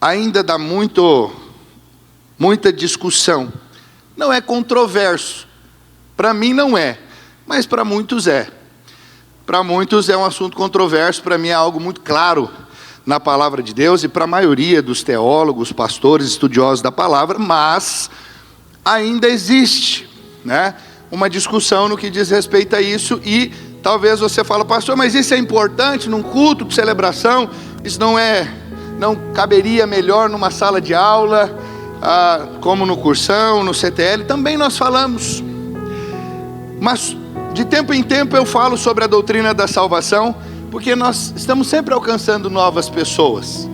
ainda dá muita discussão. Não é controverso. Para mim não é, mas para muitos é. Para muitos é um assunto controverso, para mim é algo muito claro na palavra de Deus e para a maioria dos teólogos, pastores, estudiosos da palavra, mas ainda existe, né, uma discussão no que diz respeito a isso. E talvez você fale: pastor, mas isso é importante num culto de celebração? Isso não caberia melhor numa sala de aula, como no cursão, no CTL? Também nós falamos, mas de tempo em tempo eu falo sobre a doutrina da salvação, porque nós estamos sempre alcançando novas pessoas.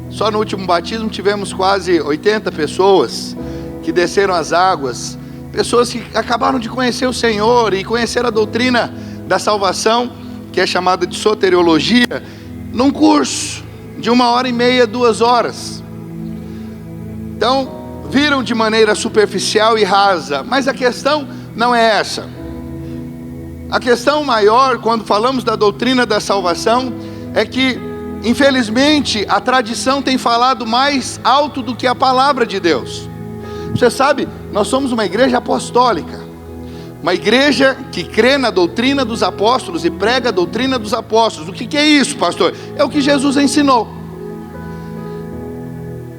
Só no último batismo tivemos quase 80 pessoas que desceram as águas, pessoas que acabaram de conhecer o Senhor e conhecer a doutrina da salvação, que é chamada de soteriologia, num curso de 1h30, 2 horas. Então, viram de maneira superficial e rasa, mas a questão não é essa. A questão maior, quando falamos da doutrina da salvação, é que, infelizmente, a tradição tem falado mais alto do que a palavra de Deus. Você sabe, nós somos uma igreja apostólica, uma igreja que crê na doutrina dos apóstolos e prega a doutrina dos apóstolos. O que é isso, pastor? É o que Jesus ensinou.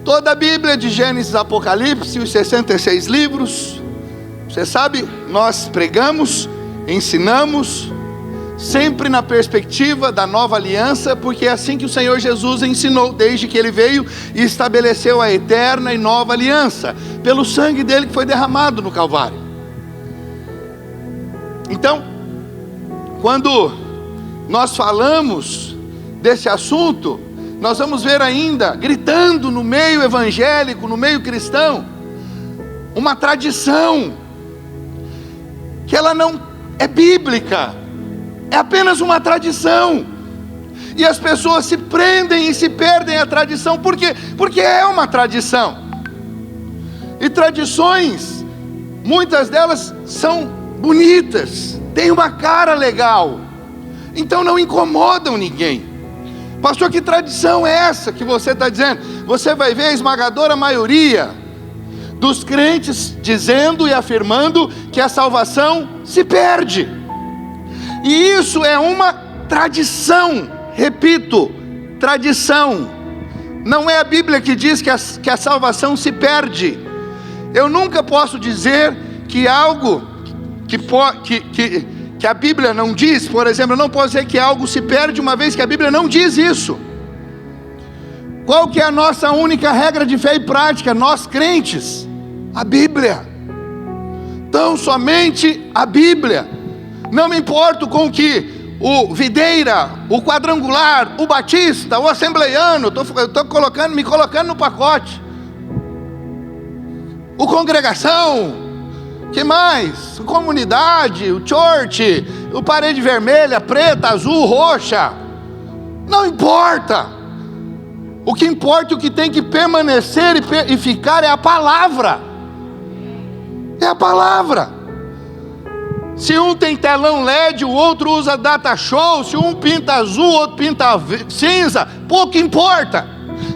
Toda a Bíblia, de Gênesis a Apocalipse, os 66 livros, você sabe, nós pregamos, ensinamos, sempre na perspectiva da nova aliança, porque é assim que o Senhor Jesus ensinou, desde que Ele veio e estabeleceu a eterna e nova aliança, pelo sangue dele que foi derramado no Calvário. Então, quando nós falamos desse assunto, nós vamos ver ainda, gritando no meio evangélico, no meio cristão, uma tradição, que ela não é bíblica, é apenas uma tradição, e as pessoas se prendem e se perdem à tradição. Por quê? Porque é uma tradição, e tradições, muitas delas são bonitas, têm uma cara legal, então não incomodam ninguém. Pastor, que tradição é essa que você está dizendo? Você vai ver a esmagadora maioria dos crentes dizendo e afirmando que a salvação se perde. E isso é uma tradição, repito, tradição. Não é a Bíblia que diz que a salvação se perde. Eu nunca posso dizer que algo que a Bíblia não diz, por exemplo, eu não posso dizer que algo se perde, uma vez que a Bíblia não diz isso. Qual que é a nossa única regra de fé e prática, nós crentes? A Bíblia. Tão somente a Bíblia. Não me importo com que o videira, o quadrangular, o batista, o assembleiano, eu estou me colocando no pacote. O congregação, que mais? Comunidade, o church, o parede vermelha, preta, azul, roxa. Não importa. O que importa, o que tem que permanecer e ficar é a palavra. É a palavra. Se um tem telão LED, o outro usa data show. Se um pinta azul, o outro pinta cinza, pouco importa.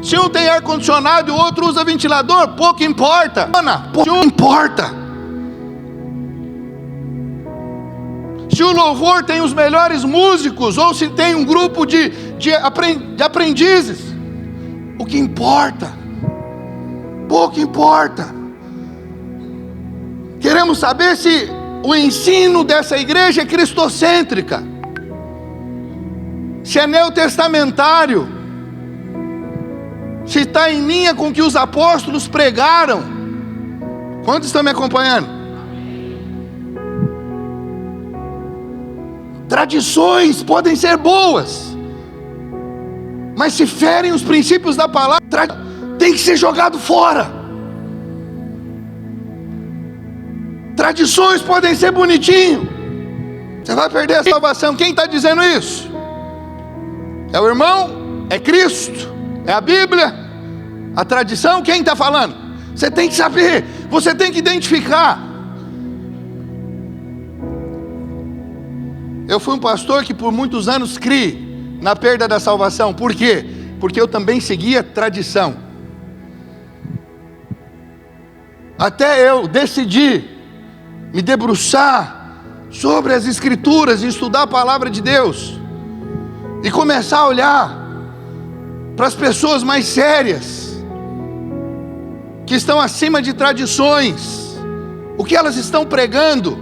Se um tem ar-condicionado e o outro usa ventilador, pouco importa. Pouco importa. Se o louvor tem os melhores músicos, ou se tem um grupo de aprendizes, o que importa? Pouco importa. Queremos saber se o ensino dessa igreja é cristocêntrica, se é neotestamentário, se está em linha com o que os apóstolos pregaram. Quantos estão me acompanhando? Tradições podem ser boas, mas se ferem os princípios da palavra, tem que ser jogado fora. Tradições podem ser bonitinho, você vai perder a salvação. Quem está dizendo isso? É o irmão? É Cristo? É a Bíblia? A tradição? Quem está falando? Você tem que saber, você tem que identificar. Eu fui um pastor que por muitos anos criei na perda da salvação. Por quê? Porque eu também seguia tradição. até eu decidir me debruçar sobre as Escrituras e estudar a palavra de Deus, e começar a olhar para as pessoas mais sérias, que estão acima de tradições, o que elas estão pregando,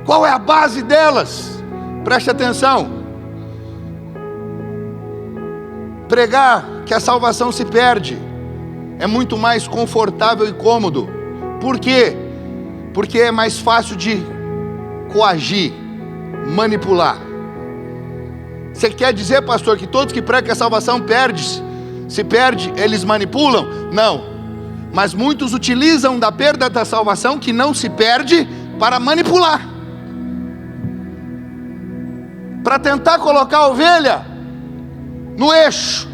qual é a base delas. Preste atenção. Pregar que a salvação se perde é muito mais confortável e cômodo. Por quê? Porque é mais fácil de coagir, manipular. Você quer dizer, pastor, que todos que pregam que a salvação se perde, eles manipulam? Não. Mas muitos utilizam da perda da salvação, que não se perde, para manipular, para tentar colocar a ovelha no eixo,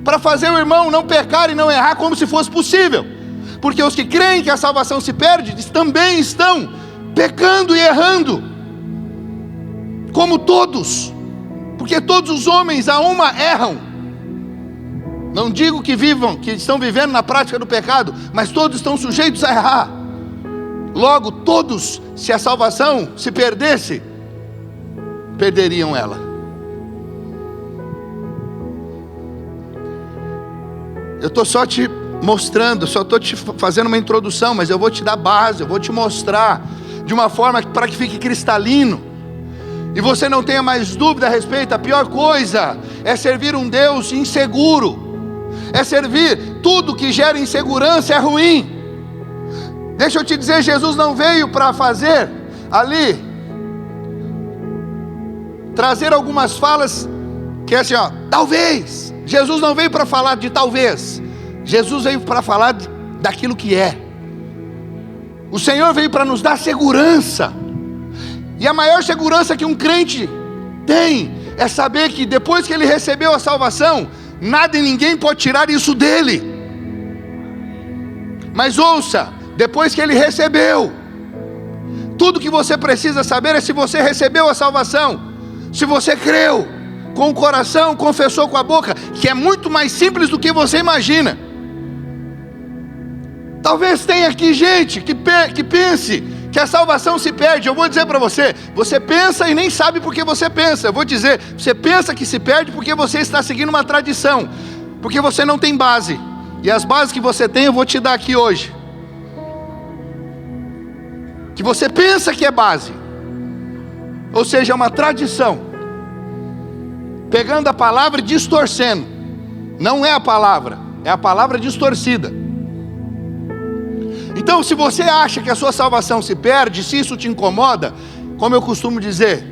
para fazer o irmão não pecar e não errar como se fosse possível. Porque os que creem que a salvação se perde, também estão pecando e errando, como todos. Porque todos os homens a uma erram. Não digo que estão vivendo na prática do pecado, mas todos estão sujeitos a errar. Logo, todos, se a salvação se perdesse, perderiam ela. Eu estou só te mostrando, só estou te fazendo uma introdução, mas eu vou te dar base, eu vou te mostrar de uma forma para que fique cristalino, e você não tenha mais dúvida a respeito. A pior coisa é servir um Deus inseguro, é servir tudo que gera insegurança, é ruim. Deixa eu te dizer, Jesus não veio para fazer ali, trazer algumas falas que é assim, ó, talvez. Jesus não veio para falar de talvez, Jesus veio para falar daquilo que é. O Senhor veio para nos dar segurança, e a maior segurança que um crente tem é saber que depois que ele recebeu a salvação, nada e ninguém pode tirar isso dele. Mas ouça, depois que ele recebeu, tudo que você precisa saber é se você recebeu a salvação, se você creu com o coração, confessou com a boca, que é muito mais simples do que você imagina. Talvez tenha aqui gente que pense que a salvação se perde. Eu vou dizer para você, você pensa e nem sabe por que você pensa. Eu vou dizer, você pensa que se perde porque você está seguindo uma tradição, porque você não tem base, e as bases que você tem eu vou te dar aqui hoje, que você pensa que é base, ou seja, é uma tradição, pegando a palavra e distorcendo. Não é a palavra, é a palavra distorcida. Então, se você acha que a sua salvação se perde, se isso te incomoda, como eu costumo dizer,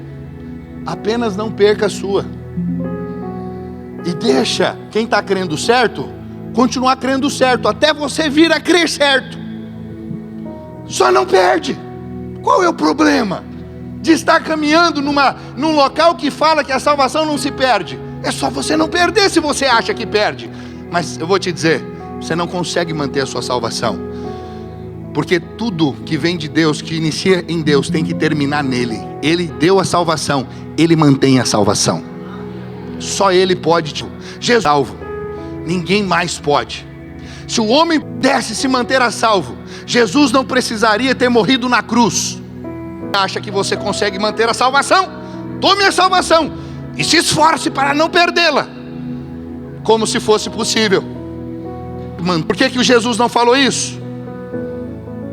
apenas não perca a sua, e deixa quem está crendo certo continuar crendo certo, até você vir a crer certo. Só não perde. Qual é o problema de estar caminhando num local que fala que a salvação não se perde? É só você não perder se você acha que perde. Mas eu vou te dizer, você não consegue manter a sua salvação, porque tudo que vem de Deus, que inicia em Deus, tem que terminar nele. Ele deu a salvação, Ele mantém a salvação. Só Ele pode te Jesus salvo, ninguém mais pode. Se o homem pudesse se manter a salvo, Jesus não precisaria ter morrido na cruz. Acha que você consegue manter a salvação? Tome a salvação e se esforce para não perdê-la, como se fosse possível. Por que que o Jesus não falou isso?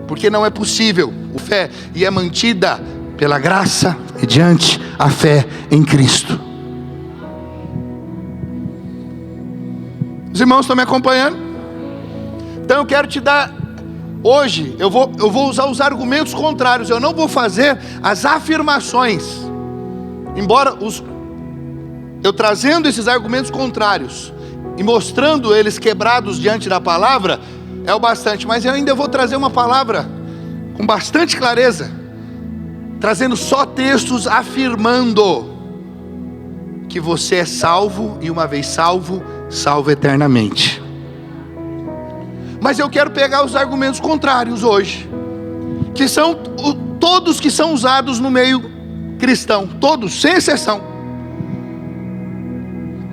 Porque não é possível. A fé e é mantida pela graça mediante a fé em Cristo. Os irmãos estão me acompanhando? Então eu quero te dar hoje, eu vou usar os argumentos contrários. Eu não vou fazer as afirmações, embora eu trazendo esses argumentos contrários e mostrando eles quebrados diante da palavra é o bastante, mas eu ainda vou trazer uma palavra com bastante clareza, trazendo só textos afirmando que você é salvo, e uma vez salvo, salvo eternamente. Mas eu quero pegar os argumentos contrários hoje, que são todos que são usados no meio cristão, todos, sem exceção.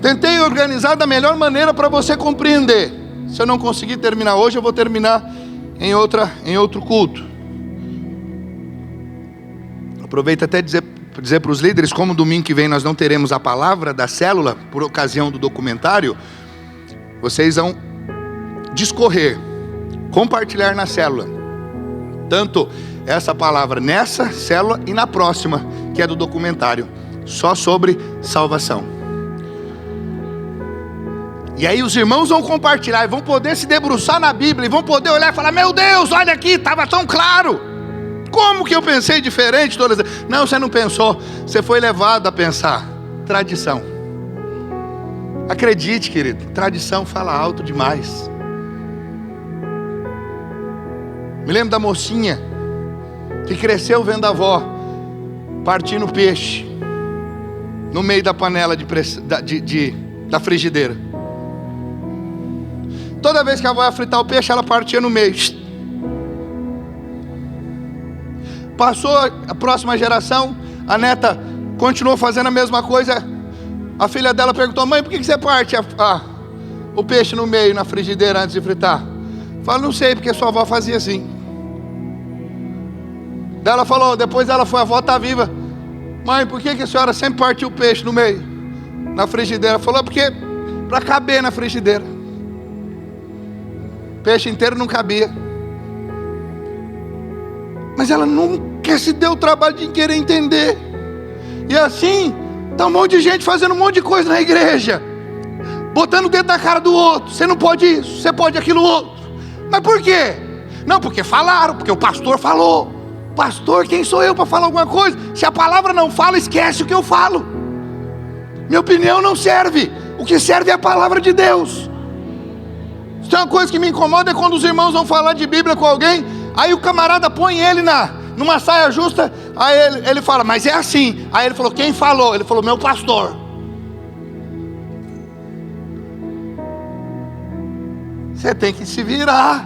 Tentei organizar da melhor maneira para você compreender. Se eu não conseguir terminar hoje, eu vou terminar em outro culto. Aproveito até dizer para os líderes, como domingo que vem nós não teremos a palavra da célula, por ocasião do documentário, vocês vão discorrer, compartilhar na célula, tanto essa palavra nessa célula e na próxima, que é do documentário, só sobre salvação. E aí os irmãos vão compartilhar, e vão poder se debruçar na Bíblia, e vão poder olhar e falar: meu Deus, olha aqui, estava tão claro. Como que eu pensei diferente todas as vezes? Não, você não pensou, você foi levado a pensar. Tradição. Acredite, querido, tradição fala alto demais. Me lembro da mocinha que cresceu vendo a avó partindo peixe no meio da panela da frigideira. Toda vez que a avó ia fritar o peixe, ela partia no meio. Passou a próxima geração, a neta continuou fazendo a mesma coisa. A filha dela perguntou: mãe, por que você parte o peixe no meio, na frigideira, antes de fritar? Fala: não sei, porque sua avó fazia assim. Daí ela falou, depois ela foi, a avó está viva: mãe, por que a senhora sempre partiu o peixe no meio, na frigideira? Falou: porque para caber na frigideira. O peixe inteiro não cabia. Mas ela nunca se deu o trabalho de querer entender. E assim, está um monte de gente fazendo um monte de coisa na igreja, botando o dedo na cara do outro. Você não pode isso, você pode aquilo outro. Mas por quê? Não, porque falaram, porque o pastor falou. Pastor, quem sou eu para falar alguma coisa? Se a palavra não fala, esquece o que eu falo. Minha opinião não serve. O que serve é a palavra de Deus. Isso é uma coisa que me incomoda, é quando os irmãos vão falar de Bíblia com alguém, aí o camarada põe ele numa saia justa, aí ele fala: mas é assim. Aí ele falou: quem falou? Ele falou: meu pastor. Você tem que se virar.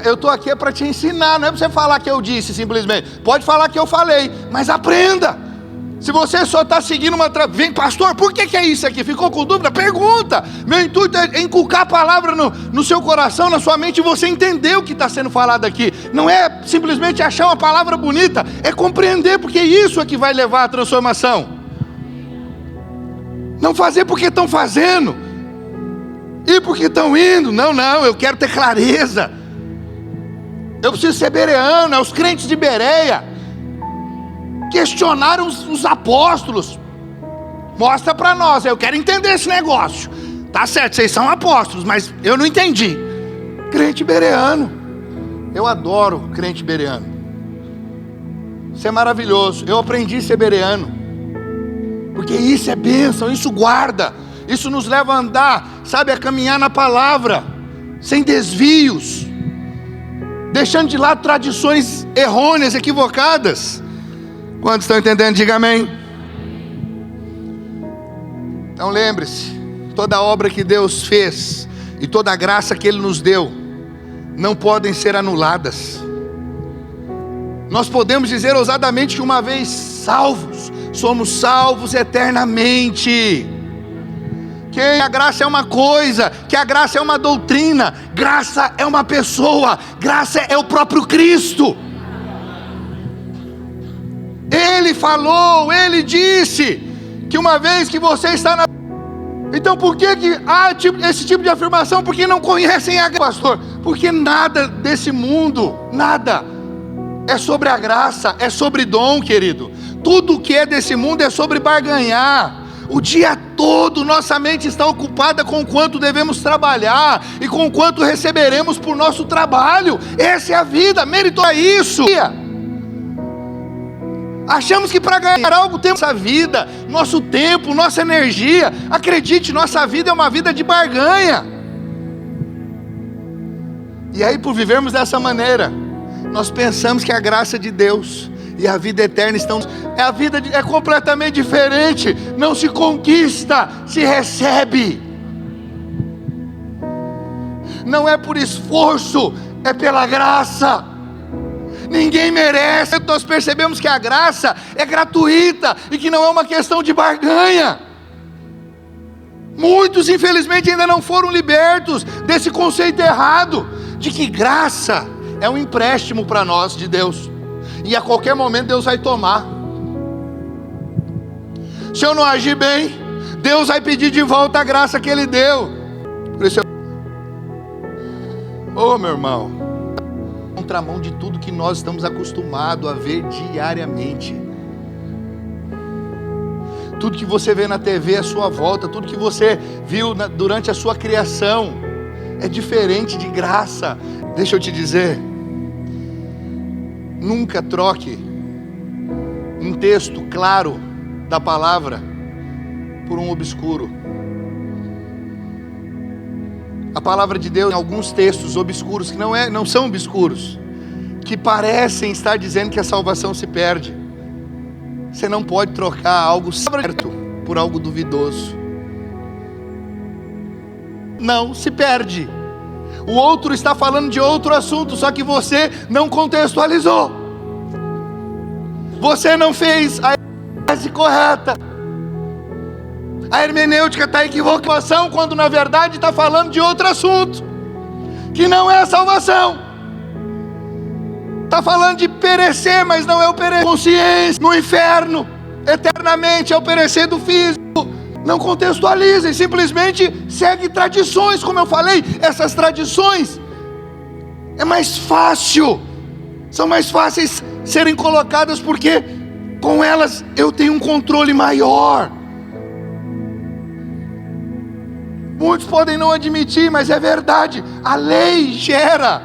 Eu estou aqui para te ensinar, não é para você falar que eu disse simplesmente. Pode falar que eu falei, mas aprenda. Se você só está seguindo vem, pastor, por que é isso aqui? Ficou com dúvida? Pergunta. Meu intuito é inculcar a palavra no seu coração, na sua mente, e você entender o que está sendo falado aqui. Não é simplesmente achar uma palavra bonita, é compreender, porque isso é que vai levar à transformação. Não fazer porque estão fazendo, ir porque estão indo. Não, eu quero ter clareza. Eu preciso ser bereano. Os crentes de Bereia questionaram os apóstolos. Mostra para nós, eu quero entender esse negócio. Tá certo, vocês são apóstolos, mas eu não entendi. Crente bereano. Eu adoro crente bereano. Isso é maravilhoso. Eu aprendi a ser bereano, porque isso é bênção, isso guarda, isso nos leva a andar, sabe, a caminhar na palavra, sem desvios, deixando de lado tradições errôneas, equivocadas. Quantos estão entendendo? Diga amém. Então lembre-se, toda obra que Deus fez e toda a graça que Ele nos deu não podem ser anuladas. Nós podemos dizer ousadamente que uma vez salvos, somos salvos eternamente. Que a graça é uma coisa, que a graça é uma doutrina, graça é uma pessoa, graça é o próprio Cristo. Ele falou, Ele disse que uma vez que você está na... Então por que há esse tipo de afirmação? Porque não conhecem a graça, pastor. Porque nada desse mundo, nada, é sobre a graça, é sobre dom, querido. Tudo que é desse mundo é sobre barganhar. O dia todo nossa mente está ocupada com quanto devemos trabalhar e com quanto receberemos por nosso trabalho. Essa é a vida, mérito é isso. Achamos que para ganhar algo temos nossa vida, nosso tempo, nossa energia. Acredite, nossa vida é uma vida de barganha. E aí, por vivermos dessa maneira, nós pensamos que a graça de Deus e a vida eterna estão... A vida é completamente diferente. Não se conquista, se recebe. Não é por esforço, é pela graça. Ninguém merece. Nós percebemos que a graça é gratuita e que não é uma questão de barganha. Muitos, infelizmente, ainda não foram libertos desse conceito errado de que graça é um empréstimo para nós de Deus, e a qualquer momento Deus vai tomar. Se eu não agir bem, Deus vai pedir de volta a graça que Ele deu. Por isso meu irmão, contramão de tudo que nós estamos acostumados a ver diariamente. Tudo que você vê na TV à sua volta, tudo que você viu durante a sua criação, é diferente de graça. Deixa eu te dizer, nunca troque um texto claro da palavra por um obscuro. A palavra de Deus, em alguns textos obscuros, que não são obscuros, que parecem estar dizendo que a salvação se perde. Você não pode trocar algo certo por algo duvidoso. Não se perde. O outro está falando de outro assunto, só que você não contextualizou. Você não fez a análise correta. A hermenêutica está equivocada, quando na verdade está falando de outro assunto, que não é a salvação. Está falando de perecer, mas não é o perecer consciência no inferno, eternamente, é o perecer do físico. Não contextualizem, simplesmente segue tradições, como eu falei. Essas tradições são mais fáceis serem colocadas, porque com elas eu tenho um controle maior. Muitos podem não admitir, mas é verdade. A lei gera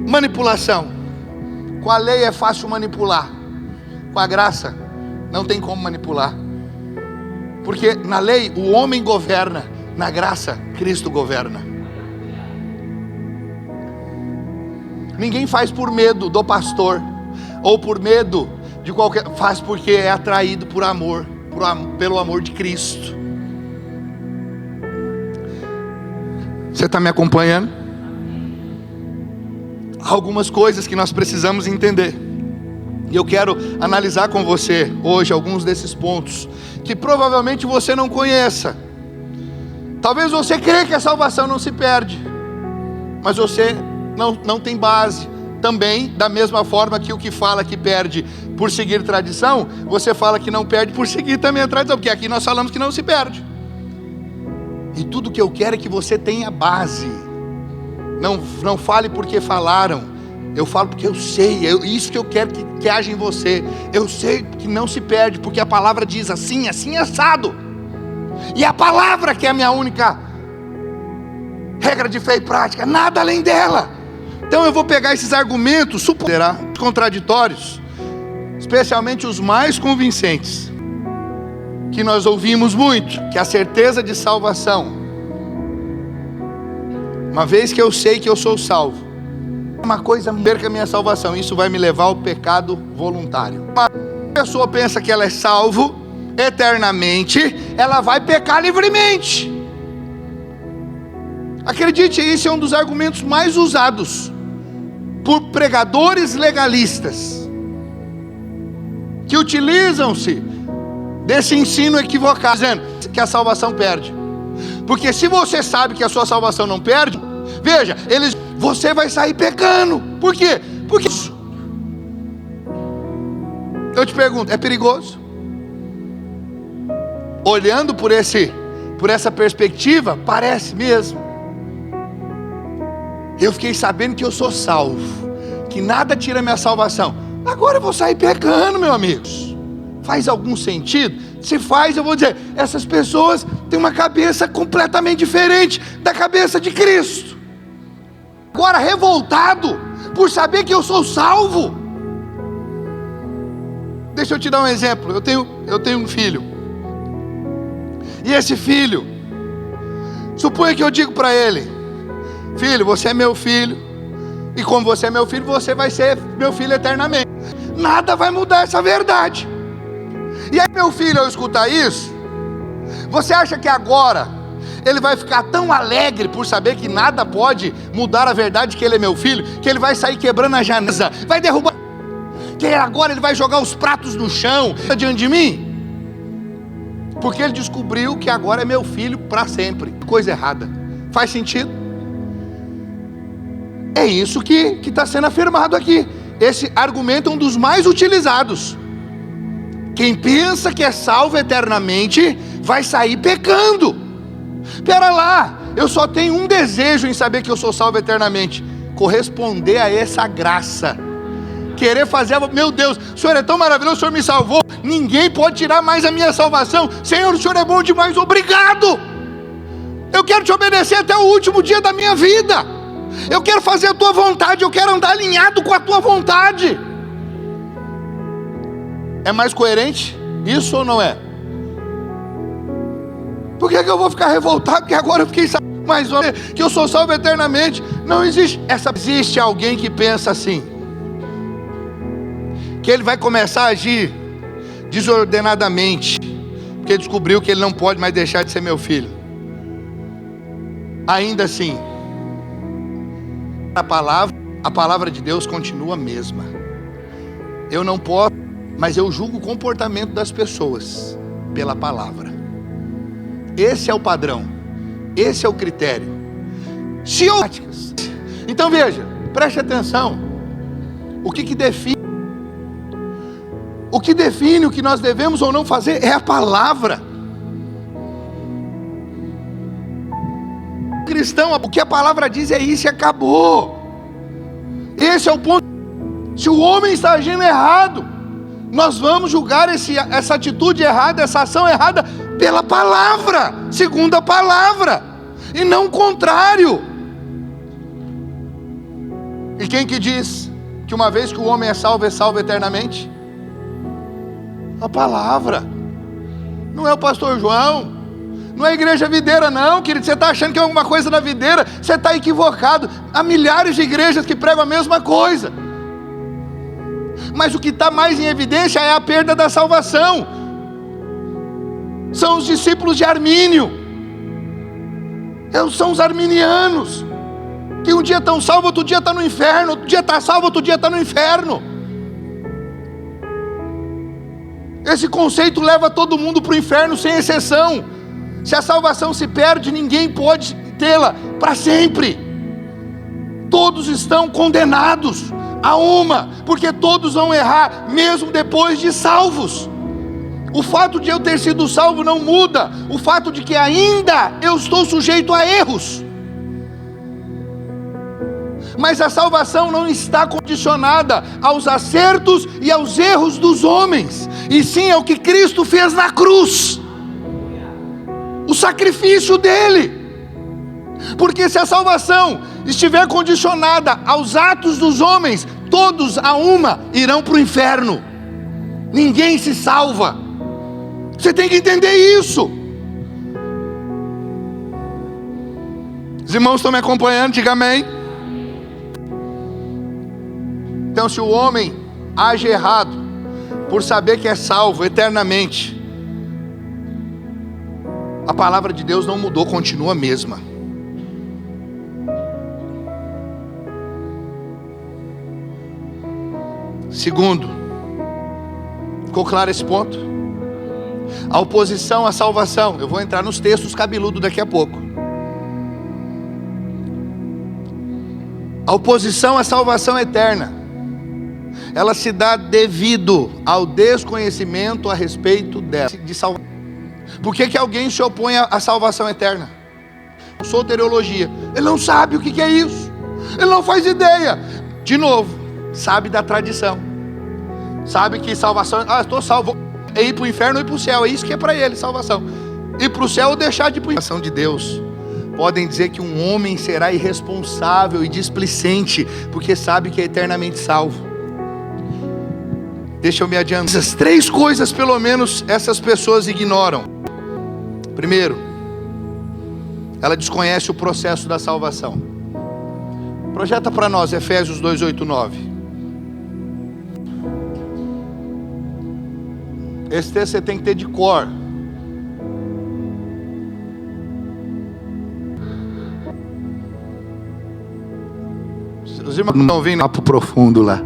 manipulação. Com a lei é fácil manipular. Com a graça não tem como manipular. Porque na lei o homem governa, na graça Cristo governa. Ninguém faz por medo do pastor, ou por medo de qualquer, faz porque é atraído por amor, pelo amor de Cristo. Você está me acompanhando? Algumas coisas que nós precisamos entender, e eu quero analisar com você hoje alguns desses pontos, que provavelmente você não conheça. Talvez você crê que a salvação não se perde, mas você não tem base. Também, da mesma forma que o que fala que perde por seguir tradição, você fala que não perde por seguir também a tradição, porque aqui nós falamos que não se perde. E tudo que eu quero é que você tenha base. Não fale porque falaram. Eu falo porque eu sei. Isso que eu quero que haja em você. Eu sei que não se perde, porque a palavra diz assim, assim assado. E a palavra que é a minha única regra de fé e prática, nada além dela. Então eu vou pegar esses argumentos contraditórios, especialmente os mais convincentes, que nós ouvimos muito, que a certeza de salvação, uma vez que eu sei que eu sou salvo, uma coisa perca a minha salvação, isso vai me levar ao pecado voluntário. Uma pessoa pensa que ela é salvo eternamente, ela vai pecar livremente. Acredite, esse é um dos argumentos mais usados por pregadores legalistas, que utilizam-se desse ensino equivocado, dizendo que a salvação perde. Porque se você sabe que a sua salvação não perde, veja, você vai sair pecando. Por quê? Porque eu te pergunto, é perigoso? Olhando por essa perspectiva, parece mesmo. Eu fiquei sabendo que eu sou salvo, que nada tira minha salvação. Agora eu vou sair pecando, meu amigo. Faz algum sentido? Se faz, eu vou dizer, essas pessoas têm uma cabeça completamente diferente da cabeça de Cristo. Agora revoltado por saber que eu sou salvo. Deixa eu te dar um exemplo. Eu tenho um filho. E esse filho, suponha que eu digo para ele: filho, você é meu filho, e como você é meu filho, você vai ser meu filho eternamente. Nada vai mudar essa verdade. E aí, meu filho, ao escutar isso, você acha que agora ele vai ficar tão alegre por saber que nada pode mudar a verdade que ele é meu filho, que ele vai sair quebrando a janela, vai derrubar, que agora ele vai jogar os pratos no chão diante de mim? Porque ele descobriu que agora é meu filho para sempre. Coisa errada. Faz sentido? É isso que está sendo afirmado aqui. Esse argumento é um dos mais utilizados. Quem pensa que é salvo eternamente vai sair pecando. Espera lá, eu só tenho um desejo em saber que eu sou salvo eternamente: corresponder a essa graça. Querer fazer, meu Deus, o Senhor é tão maravilhoso, o Senhor me salvou, ninguém pode tirar mais a minha salvação. Senhor, o Senhor é bom demais, obrigado. Eu quero te obedecer até o último dia da minha vida. Eu quero fazer a tua vontade, eu quero andar alinhado com a tua vontade. É mais coerente isso ou não é? Por que eu vou ficar revoltado? Porque agora eu fiquei sabendo que eu sou salvo eternamente. Não existe. Existe alguém que pensa assim, que ele vai começar a agir desordenadamente, porque descobriu que ele não pode mais deixar de ser meu filho. Ainda assim, a palavra de Deus continua a mesma. Eu não posso, mas eu julgo o comportamento das pessoas pela palavra. Esse é o padrão, esse é o critério. Então veja, preste atenção. O que define o que nós devemos ou não fazer é a palavra. Cristão, o que a palavra diz é isso e acabou. Esse é o ponto. Se o homem está agindo errado, nós vamos julgar essa atitude errada, essa ação errada pela palavra, segundo a palavra, e não o contrário. E quem que diz que uma vez que o homem é salvo eternamente? A palavra. Não é o pastor João, não é a igreja videira não, querido. Você está achando que é alguma coisa da videira, você está equivocado. Há milhares de igrejas que pregam a mesma coisa, mas o que está mais em evidência é a perda da salvação. São os discípulos de Armínio, são os arminianos, que um dia estão salvos, outro dia está no inferno, outro dia está salvo, outro dia está no inferno. Esse conceito leva todo mundo para o inferno sem exceção. Se a salvação se perde, ninguém pode tê-la para sempre. Todos estão condenados a uma, porque todos vão errar, mesmo depois de salvos. O fato de eu ter sido salvo não muda o fato de que ainda eu estou sujeito a erros. Mas a salvação não está condicionada aos acertos e aos erros dos homens, e sim ao que Cristo fez na cruz, o sacrifício dele. Porque se a salvação estiver condicionada aos atos dos homens, todos a uma irão para o inferno. Ninguém se salva. Você tem que entender isso. Os irmãos estão me acompanhando? Diga amém. Então, se o homem age errado por saber que é salvo eternamente, a palavra de Deus não mudou, continua a mesma. Segundo, ficou claro esse ponto? A oposição à salvação. Eu vou entrar nos textos cabeludos daqui a pouco. A oposição à salvação eterna, ela se dá devido ao desconhecimento a respeito dela, de salvação. Por que alguém se opõe à salvação eterna? Soteriologia. Ele não sabe o que é isso. Ele não faz ideia. De novo, sabe da tradição. Sabe que salvação, estou salvo, é ir para o inferno ou ir para o céu. É isso que é para ele, salvação. Ir para o céu ou deixar de ir para o inferno. A salvação de Deus. Podem dizer que um homem será irresponsável e displicente, porque sabe que é eternamente salvo. Deixa eu me adiantar. Essas três coisas, pelo menos, essas pessoas ignoram. Primeiro, ela desconhece o processo da salvação. Projeta para nós Efésios 2, 8, 9. Esse texto você tem que ter de cor. Os irmãos não estão vindo papo profundo lá.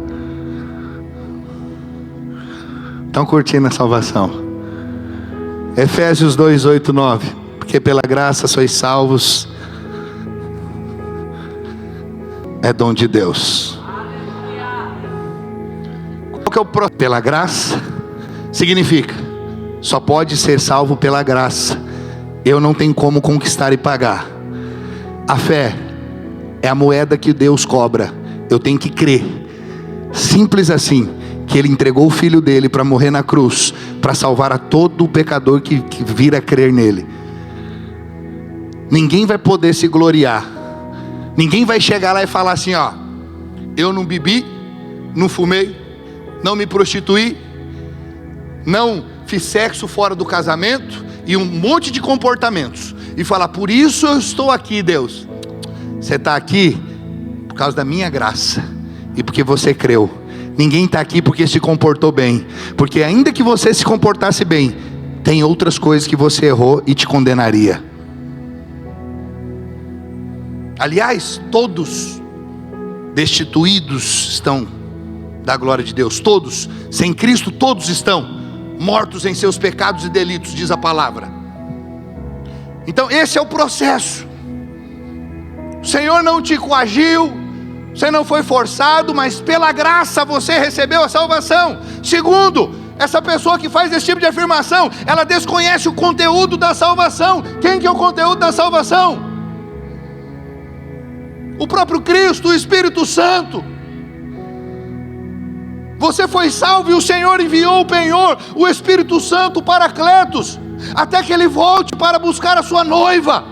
Estão curtindo a salvação. Efésios 2, 8, 9. Porque pela graça sois salvos. É dom de Deus. Qual que é o processo? Pela graça significa, só pode ser salvo pela graça. Eu não tenho como conquistar e pagar. A fé é a moeda que Deus cobra. Eu tenho que crer. Simples assim, que Ele entregou o Filho dele para morrer na cruz, para salvar a todo pecador que vir a crer nele. Ninguém vai poder se gloriar. Ninguém vai chegar lá e falar assim, ó, eu não bebi, não fumei, não me prostituí, não fiz sexo fora do casamento e um monte de comportamentos, e falar, por isso eu estou aqui, Deus. Você está aqui por causa da minha graça e porque você creu. Ninguém está aqui porque se comportou bem, porque ainda que você se comportasse bem, tem outras coisas que você errou e te condenaria. Aliás, todos destituídos estão da glória de Deus. Todos, sem Cristo, todos estão mortos em seus pecados e delitos, diz a palavra. Então esse é o processo. O Senhor não te coagiu, você não foi forçado, mas pela graça você recebeu a salvação. Segundo, essa pessoa que faz esse tipo de afirmação, ela desconhece o conteúdo da salvação. Quem que é o conteúdo da salvação? O próprio Cristo, o Espírito Santo. Você foi salvo e o Senhor enviou o penhor, o Espírito Santo, o Paracletos, até que Ele volte para buscar a sua noiva.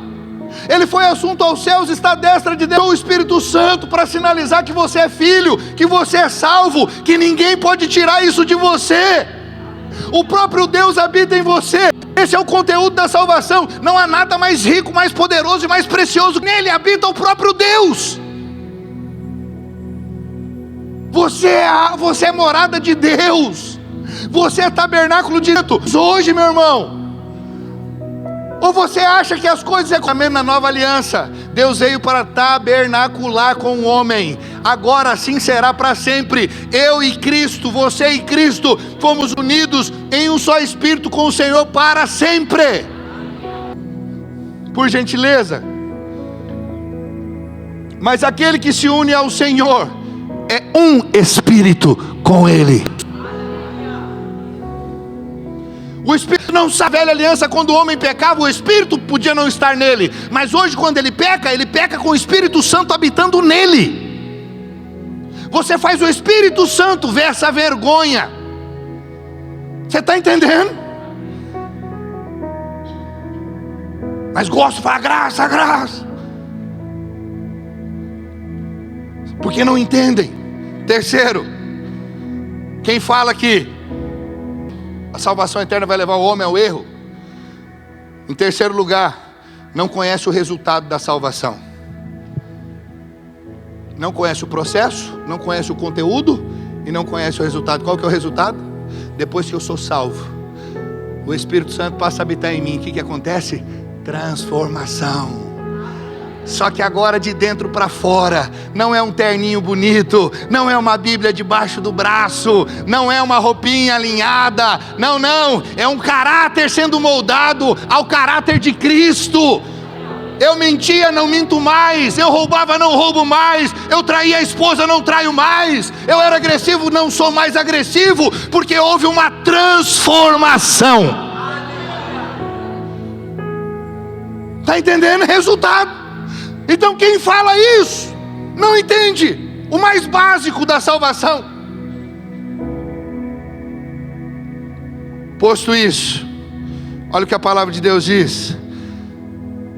Ele foi assunto aos céus, está à destra de Deus, o Espírito Santo, para sinalizar que você é filho, que você é salvo, que ninguém pode tirar isso de você. O próprio Deus habita em você. Esse é o conteúdo da salvação. Não há nada mais rico, mais poderoso e mais precioso. Nele habita o próprio Deus. Você é morada de Deus. Você é tabernáculo de Deus. Hoje, meu irmão, ou você acha que as coisas é na nova aliança? Deus veio para tabernacular com o homem. Agora assim será para sempre. Eu e Cristo, você e Cristo, fomos unidos em um só Espírito com o Senhor para sempre. Por gentileza. Mas aquele que se une ao Senhor é um Espírito com Ele. O Espírito não sabe. A velha aliança, quando o homem pecava, o Espírito podia não estar nele. Mas hoje, quando ele peca com o Espírito Santo habitando nele. Você faz o Espírito Santo ver essa vergonha. Você está entendendo? Mas gosto de falar graça, graça. Porque não entendem. Terceiro, quem fala que a salvação eterna vai levar o homem ao erro, em terceiro lugar, não conhece o resultado da salvação. Não conhece o processo, não conhece o conteúdo e não conhece o resultado. Qual que é o resultado? Depois que eu sou salvo, o Espírito Santo passa a habitar em mim. O que acontece? Transformação. Só que agora de dentro para fora. Não é um terninho bonito, não é uma Bíblia debaixo do braço, não é uma roupinha alinhada. Não, é um caráter sendo moldado ao caráter de Cristo. Eu mentia, não minto mais. Eu roubava, não roubo mais. Eu traía a esposa, não traio mais. Eu era agressivo, não sou mais agressivo, porque houve uma transformação. Está entendendo? Resultado. Então quem fala isso não entende o mais básico da salvação. Posto isso, olha o que a palavra de Deus diz.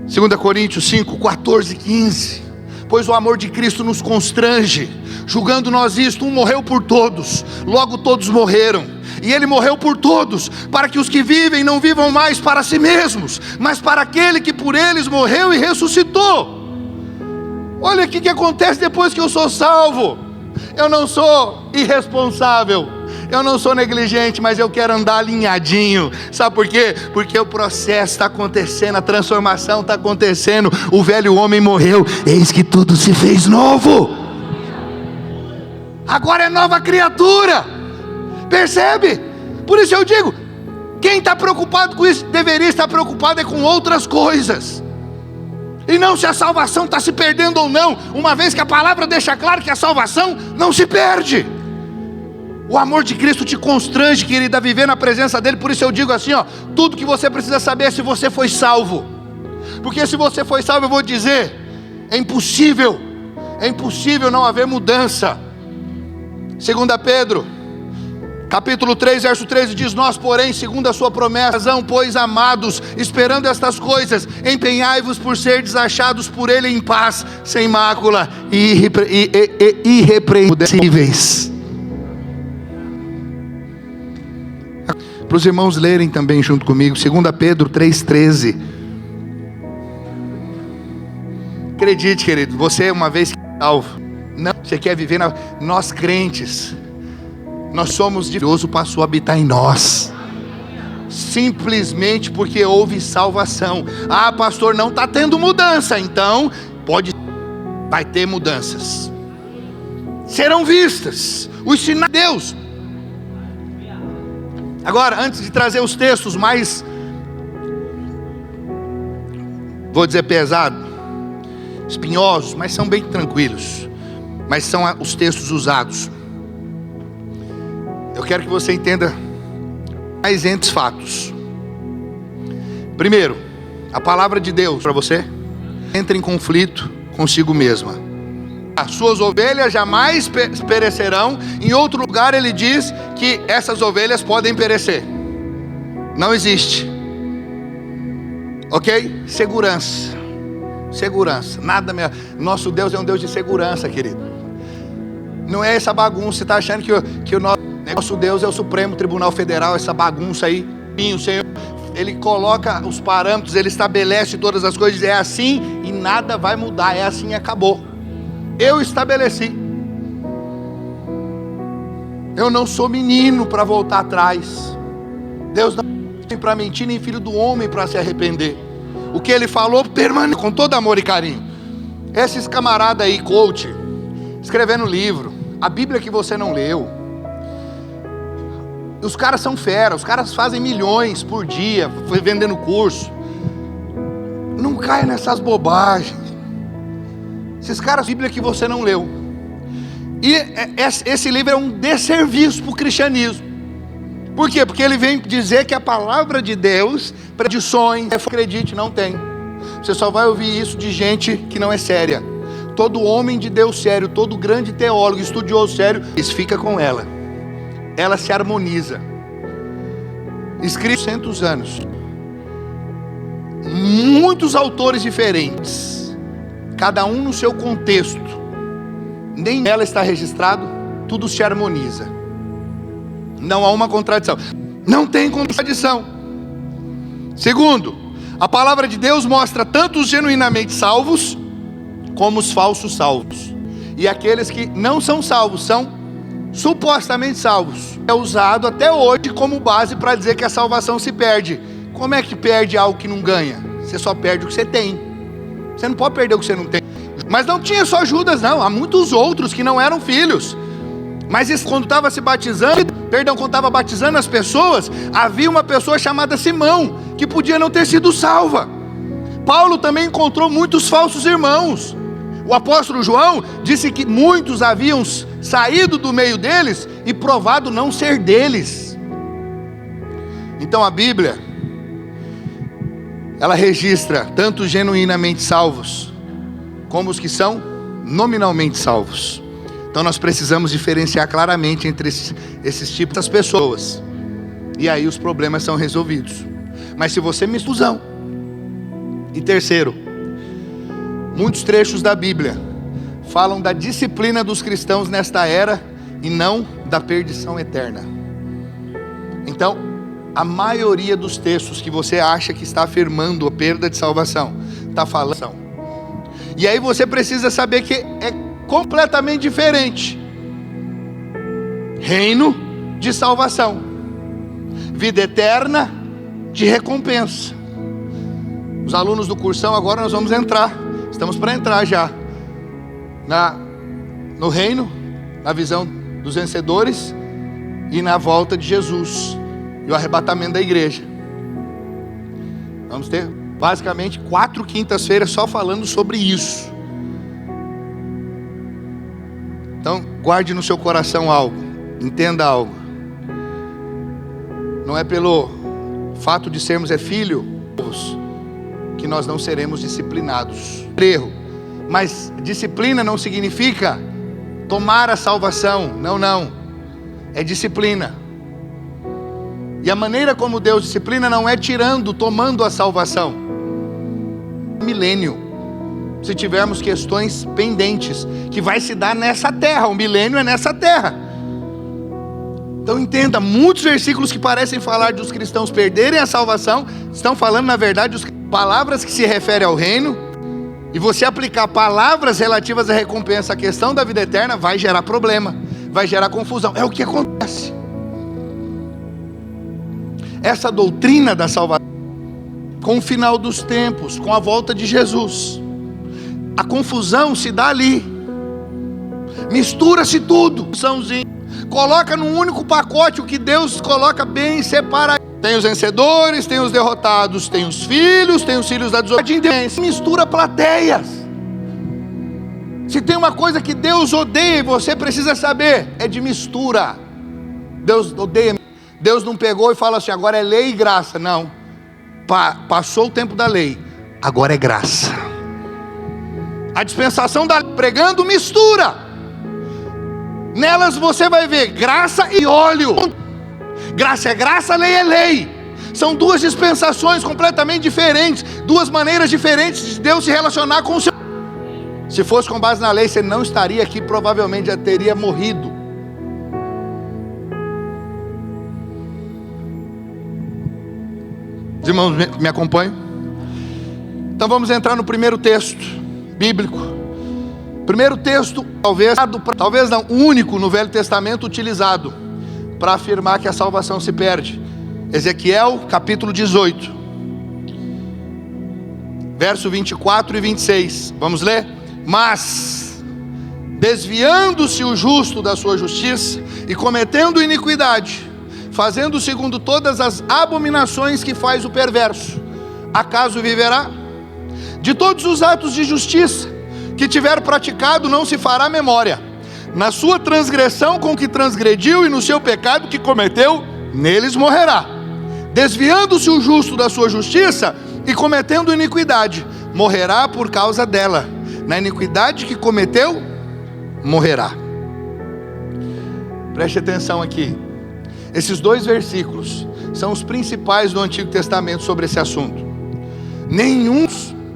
2 Coríntios 5, 14 e 15. Pois o amor de Cristo nos constrange, julgando nós isto, um morreu por todos, logo todos morreram. E Ele morreu por todos, para que os que vivem não vivam mais para si mesmos, mas para aquele que por eles morreu e ressuscitou. Olha o que acontece depois que eu sou salvo. Eu não sou irresponsável, eu não sou negligente, mas eu quero andar alinhadinho. Sabe por quê? Porque o processo está acontecendo, a transformação está acontecendo. O velho homem morreu, eis que tudo se fez novo. Agora é nova criatura. Percebe? Por isso eu digo, Quem está preocupado com isso deveria estar preocupado é com outras coisas, e não se a salvação está se perdendo ou não, uma vez que a palavra deixa claro que a salvação não se perde. O amor de Cristo te constrange, querido, a viver na presença dele. Por isso eu digo assim, ó, tudo que você precisa saber é se você foi salvo. Porque se você foi salvo, eu vou dizer, é impossível não haver mudança. 2 Pedro capítulo 3, verso 13 diz: nós, porém, segundo a sua promessa, pois amados, esperando estas coisas, empenhai-vos por seres achados por ele em paz, sem mácula e irrepreensíveis. Para os irmãos lerem também junto comigo, 2 Pedro 3,13. Acredite, querido, você uma vez salvo, não, você quer viver nós crentes, nós somos Deus passou a habitar em nós, simplesmente porque houve salvação. Ah, pastor, não está tendo mudança. Então vai ter mudanças, serão vistas os sinais de Deus. Agora, antes de trazer os textos mais, vou dizer pesado, espinhosos, mas são bem tranquilos, mas são os textos usados, eu quero que você entenda mais entre os fatos. Primeiro, a palavra de Deus para você entra em conflito consigo mesma. As suas ovelhas jamais perecerão. Em outro lugar ele diz que essas ovelhas podem perecer. Não existe. Ok? Segurança. Nada melhor. Nosso Deus é um Deus de segurança, querido. Não é essa bagunça. Você está achando que o nosso Deus é o Supremo Tribunal Federal, essa bagunça aí? O Senhor, Ele coloca os parâmetros, Ele estabelece todas as coisas. É assim e nada vai mudar. É assim e acabou. Eu estabeleci. Eu não sou menino para voltar atrás. Deus não tem para mentir, nem filho do homem para se arrepender. O que Ele falou permanece com todo amor e carinho. Esses camaradas aí, coach, escrevendo livro, a Bíblia que você não leu, os caras são fera, os caras fazem milhões por dia vendendo curso. Não caia nessas bobagens. Esses caras, a Bíblia que você não leu. E esse livro é um desserviço para o cristianismo. Por quê? Porque ele vem dizer que a palavra de Deus, predições, acredite, não tem. Você só vai ouvir isso de gente que não é séria. Todo homem de Deus sério, todo grande teólogo, estudioso sério, fica com ela. Ela se harmoniza. Escrito 100 anos. Muitos autores diferentes. Cada um no seu contexto, nem ela está registrado, tudo se harmoniza, não há uma contradição, não tem contradição. Segundo, a palavra de Deus mostra tanto os genuinamente salvos, como os falsos salvos, e aqueles que não são salvos, são supostamente salvos. É usado até hoje como base para dizer que a salvação se perde. Como é que perde algo que não ganha? Você só perde o que você tem. Você não pode perder o que você não tem. Mas não tinha só Judas, não. Há muitos outros que não eram filhos. Mas isso, quando estava se batizando, quando estava batizando as pessoas, havia uma pessoa chamada Simão, que podia não ter sido salva. Paulo também encontrou muitos falsos irmãos. O apóstolo João disse que muitos haviam saído do meio deles e provado não ser deles. Então a Bíblia, ela registra tanto os genuinamente salvos, como os que são nominalmente salvos. Então nós precisamos diferenciar claramente entre esses tipos de pessoas. E aí os problemas são resolvidos. Mas se você me exclusão. E terceiro, muitos trechos da Bíblia falam da disciplina dos cristãos nesta era e não da perdição eterna. Então, a maioria dos textos que você acha que está afirmando a perda de salvação, está falando. E aí você precisa saber que é completamente diferente. Reino de salvação, vida eterna de recompensa. Os alunos do cursão, agora nós vamos entrar, estamos para entrar já no reino, na visão dos vencedores e na volta de Jesus. e o arrebatamento da igreja. Vamos ter basicamente 4 quintas-feiras só falando sobre isso. Então guarde no seu coração algo, entenda algo. Não é pelo fato de sermos filhos que nós não seremos disciplinados. Erro. Mas disciplina não significa tomar a salvação. Não. É disciplina. E a maneira como Deus disciplina não é tomando a salvação. Milênio. Se tivermos questões pendentes, que vai se dar nessa terra. O milênio é nessa terra. Então entenda, muitos versículos que parecem falar dos cristãos perderem a salvação, estão falando na verdade palavras que se referem ao reino. E você aplicar palavras relativas à recompensa, à questão da vida eterna, vai gerar problema, vai gerar confusão. É o que acontece. Essa doutrina da salvação, com o final dos tempos, com a volta de Jesus, a confusão se dá ali. Mistura-se tudo. Coloca num único pacote o que Deus coloca bem separado. Tem os vencedores, tem os derrotados, tem os filhos da desobediência. Mistura plateias. Se tem uma coisa que Deus odeia e você precisa saber, é de mistura. Deus odeia. Deus não pegou e fala assim, agora é lei e graça. Não. Passou o tempo da lei, agora é graça. A dispensação da lei, pregando mistura. Nelas você vai ver graça e óleo. Graça é graça, lei é lei. São duas dispensações completamente diferentes, duas maneiras diferentes de Deus se relacionar com o seu. Se fosse com base na lei, você não estaria aqui, provavelmente já teria morrido. Os irmãos me acompanham? Então vamos entrar no primeiro texto bíblico. Primeiro texto, talvez não, o único no Velho Testamento utilizado para afirmar que a salvação se perde. Ezequiel capítulo 18, verso 24 e 26. Vamos ler? Mas, desviando-se o justo da sua justiça e cometendo iniquidade, fazendo segundo todas as abominações que faz o perverso, acaso viverá? De todos os atos de justiça que tiver praticado não se fará memória. Na sua transgressão com que transgrediu e no seu pecado que cometeu, neles morrerá. Desviando-se o justo da sua justiça e cometendo iniquidade, morrerá por causa dela. Na iniquidade que cometeu, morrerá. Preste atenção aqui. Esses 2 versículos são os principais do Antigo Testamento sobre esse assunto. Nenhum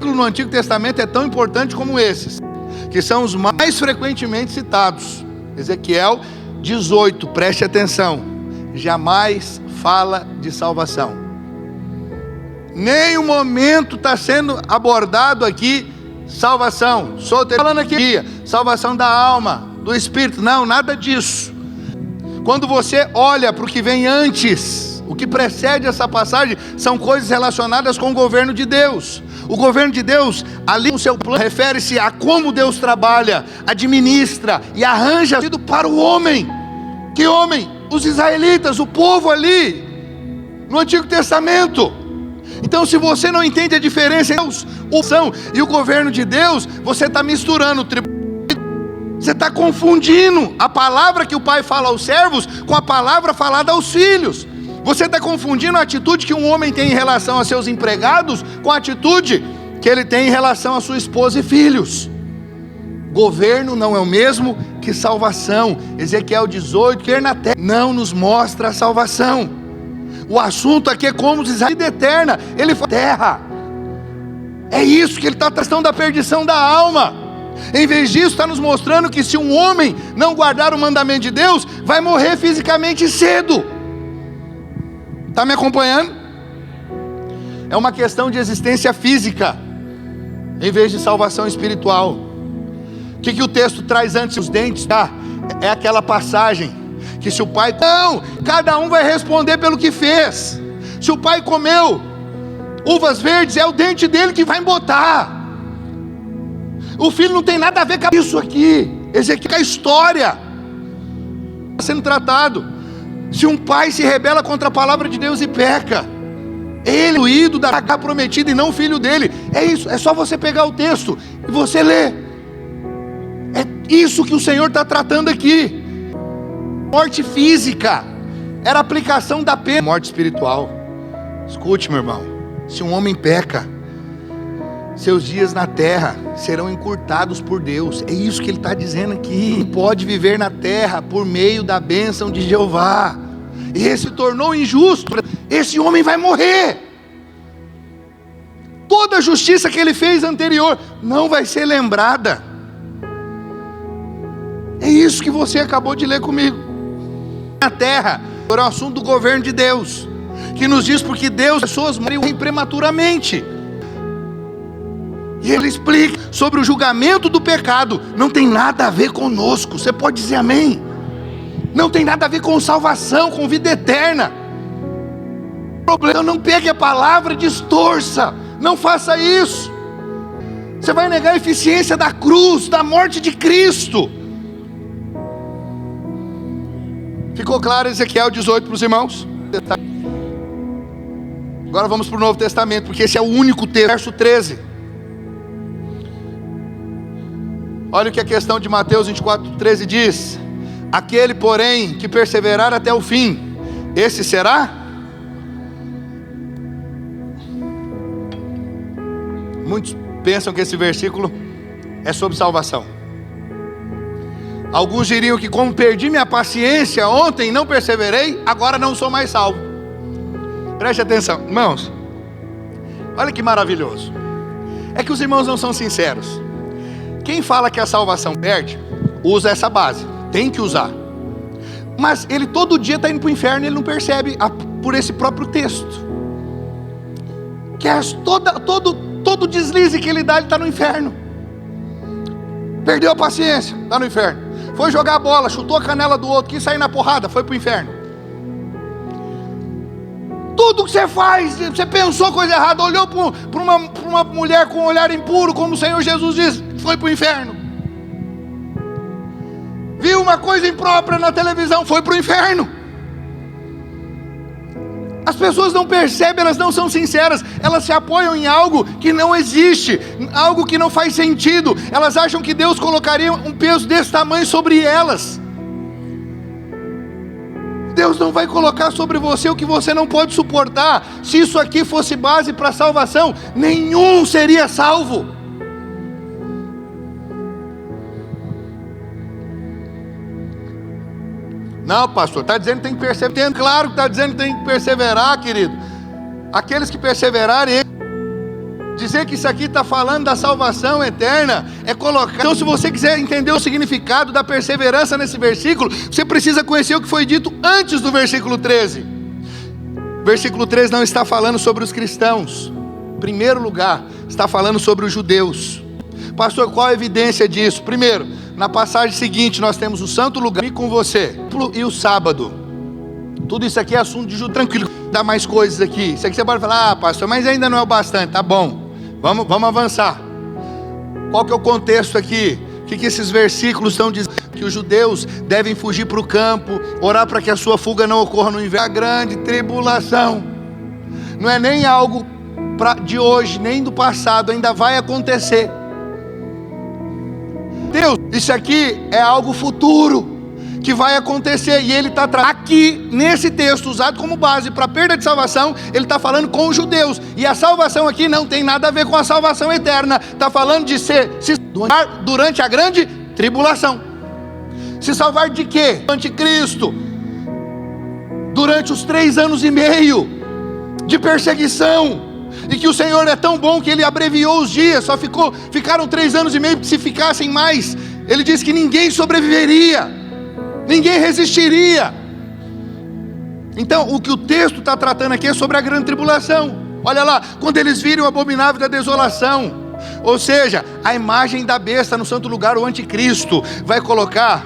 no Antigo Testamento é tão importante como esses, que são os mais frequentemente citados. Ezequiel 18, preste atenção, jamais fala de salvação. Nenhum momento está sendo abordado aqui salvação. Estou falando aqui, salvação da alma, do espírito, não, nada disso. Quando você olha para o que vem antes, o que precede essa passagem, são coisas relacionadas com o governo de Deus. O governo de Deus, ali no seu plano, refere-se a como Deus trabalha, administra e arranja tudo para o homem. Que homem? Os israelitas, o povo ali, no Antigo Testamento. Então se você não entende a diferença entre Deus, e o governo de Deus, você está misturando o tribunal. Você está confundindo a palavra que o pai fala aos servos com a palavra falada aos filhos. Você está confundindo a atitude que um homem tem em relação a seus empregados com a atitude que ele tem em relação a sua esposa e filhos. Governo não é o mesmo que salvação. Ezequiel 18, que na terra não nos mostra a salvação. O assunto aqui é como os israelitas, vida eterna. Ele fala terra. É isso que ele está tratando, da perdição da alma. Em vez disso, está nos mostrando que se um homem não guardar o mandamento de Deus, vai morrer fisicamente cedo. Está me acompanhando? É uma questão de existência física, em vez de salvação espiritual. O que o texto traz antes dos dentes? É aquela passagem que se o pai... Não, cada um vai responder pelo que fez. Se o pai comeu uvas verdes, é o dente dele que vai embotar. O filho não tem nada a ver com isso aqui. Ezequiel, a história está sendo tratado. Se um pai se rebela contra a palavra de Deus e peca, ele é o ídolo da terra prometida e não o filho dele. É isso, é só você pegar o texto e você ler. É isso que o Senhor está tratando aqui. Morte física era a aplicação da pena. Morte espiritual. Escute, meu irmão, se um homem peca, seus dias na terra serão encurtados por Deus. É isso que ele está dizendo aqui. Pode viver na terra por meio da bênção de Jeová. E esse se tornou injusto. Esse homem vai morrer. Toda a justiça que ele fez anterior não vai ser lembrada. É isso que você acabou de ler comigo. Na terra, é um assunto do governo de Deus, que nos diz porque Deus, as pessoas morrem prematuramente. E ele explica sobre o julgamento do pecado. Não tem nada a ver conosco. Você pode dizer amém? Não tem nada a ver com salvação, com vida eterna. O problema, não pegue a palavra e distorça. Não faça isso. Você vai negar a eficiência da cruz, da morte de Cristo. Ficou claro Ezequiel 18 para os irmãos? Agora vamos para o Novo Testamento, porque esse é o único texto. Verso 13. Olha o que a questão de Mateus 24, 13 diz: aquele, porém, que perseverar até o fim, esse será? Muitos pensam que esse versículo é sobre salvação. Alguns diriam que, como perdi minha paciência ontem e não perseverei, agora não sou mais salvo. Preste atenção, irmãos. Olha que maravilhoso. É que os irmãos não são sinceros. Quem fala que a salvação perde, usa essa base. Tem que usar. Mas ele todo dia está indo para o inferno e ele não percebe por esse próprio texto. Que todo deslize que ele dá, ele está no inferno. Perdeu a paciência, está no inferno. Foi jogar a bola, chutou a canela do outro, quis sair na porrada, foi para o inferno. Tudo que você faz, você pensou coisa errada, olhou para uma mulher com um olhar impuro, como o Senhor Jesus diz, foi para o inferno. Viu uma coisa imprópria na televisão, foi para o inferno. As pessoas não percebem, elas não são sinceras, elas se apoiam em algo que não existe, algo que não faz sentido. Elas acham que Deus colocaria um peso desse tamanho sobre elas. Deus não vai colocar sobre você o que você não pode suportar. Se isso aqui fosse base para salvação, nenhum seria salvo. Não, pastor, está dizendo que tem que perseverar. Claro que está dizendo que tem que perseverar, querido. Aqueles que perseverarem, dizer que isso aqui está falando da salvação eterna, é colocar. Então, se você quiser entender o significado da perseverança nesse versículo, você precisa conhecer o que foi dito antes do versículo 13. Versículo 13 não está falando sobre os cristãos. Em primeiro lugar, está falando sobre os judeus. Pastor, qual a evidência disso? Primeiro, na passagem seguinte, nós temos o santo lugar e com você, e o sábado. Tudo isso aqui é assunto de judeu. Tranquilo, dá mais coisas aqui. Isso aqui você pode falar, pastor, mas ainda não é o bastante. Tá bom, vamos avançar. Qual que é o contexto aqui? O que esses versículos estão dizendo? Que os judeus devem fugir para o campo, orar para que a sua fuga não ocorra no inverno. A grande tribulação não é nem algo de hoje, nem do passado, ainda vai acontecer. Deus, isso aqui é algo futuro que vai acontecer, e ele está aqui nesse texto usado como base para perda de salvação. Ele está falando com os judeus, e a salvação aqui não tem nada a ver com a salvação eterna. Está falando de se salvar durante a grande tribulação. Se salvar de quê? Anticristo, durante os 3 anos e meio de perseguição. E que o Senhor é tão bom que Ele abreviou os dias. Ficaram 3 anos e meio, porque se ficassem mais, Ele disse que ninguém sobreviveria, ninguém resistiria. Então, o que o texto está tratando aqui é sobre a grande tribulação. Olha lá, quando eles virem o abominável da desolação, ou seja, a imagem da besta no santo lugar, o anticristo, vai colocar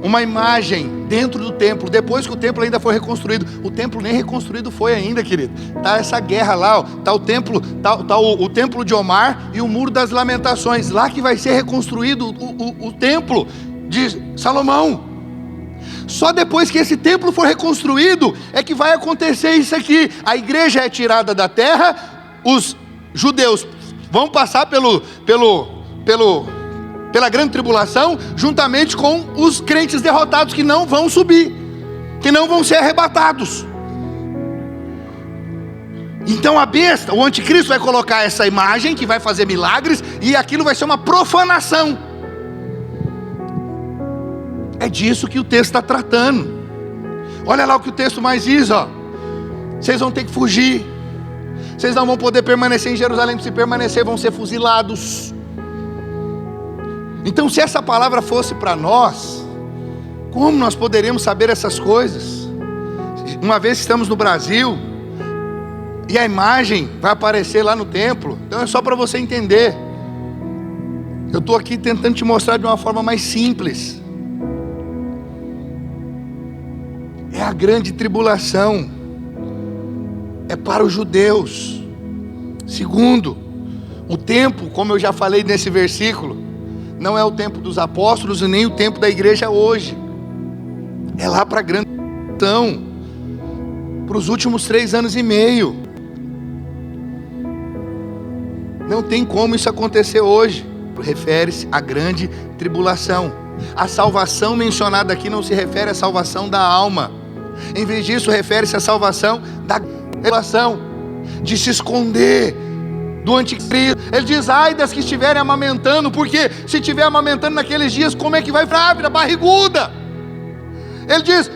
uma imagem dentro do templo, depois que o templo ainda foi reconstruído. O templo nem reconstruído foi ainda, querido. Está essa guerra lá, ó. Está o templo, o templo de Omar e o muro das lamentações, lá que vai ser reconstruído o templo de Salomão. Só depois que esse templo for reconstruído é que vai acontecer isso aqui. A igreja é tirada da terra, os judeus vão passar pela grande tribulação, juntamente com os crentes derrotados que não vão subir, que não vão ser arrebatados. Então a besta, o anticristo, vai colocar essa imagem que vai fazer milagres, e aquilo vai ser uma profanação. É disso que o texto está tratando. Olha lá o que o texto mais diz, ó. Vocês vão ter que fugir, vocês não vão poder permanecer em Jerusalém. Se permanecer, vão ser fuzilados. Então, se essa palavra fosse para nós, como nós poderíamos saber essas coisas? Uma vez que estamos no Brasil, e a imagem vai aparecer lá no templo, então é só para você entender. Eu estou aqui tentando te mostrar de uma forma mais simples. É a grande tribulação, é para os judeus. Segundo, o tempo, como eu já falei nesse versículo, não é o tempo dos apóstolos e nem o tempo da igreja hoje. É lá para a grande tribulação, para os últimos 3 anos e meio. Não tem como isso acontecer hoje. Refere-se à grande tribulação. A salvação mencionada aqui não se refere à salvação da alma. Em vez disso, refere-se à salvação da tribulação, de se esconder do anticristo. Ele diz: ai das que estiverem amamentando, porque se estiver amamentando naqueles dias, como é que vai grávida, barriguda? Ele diz: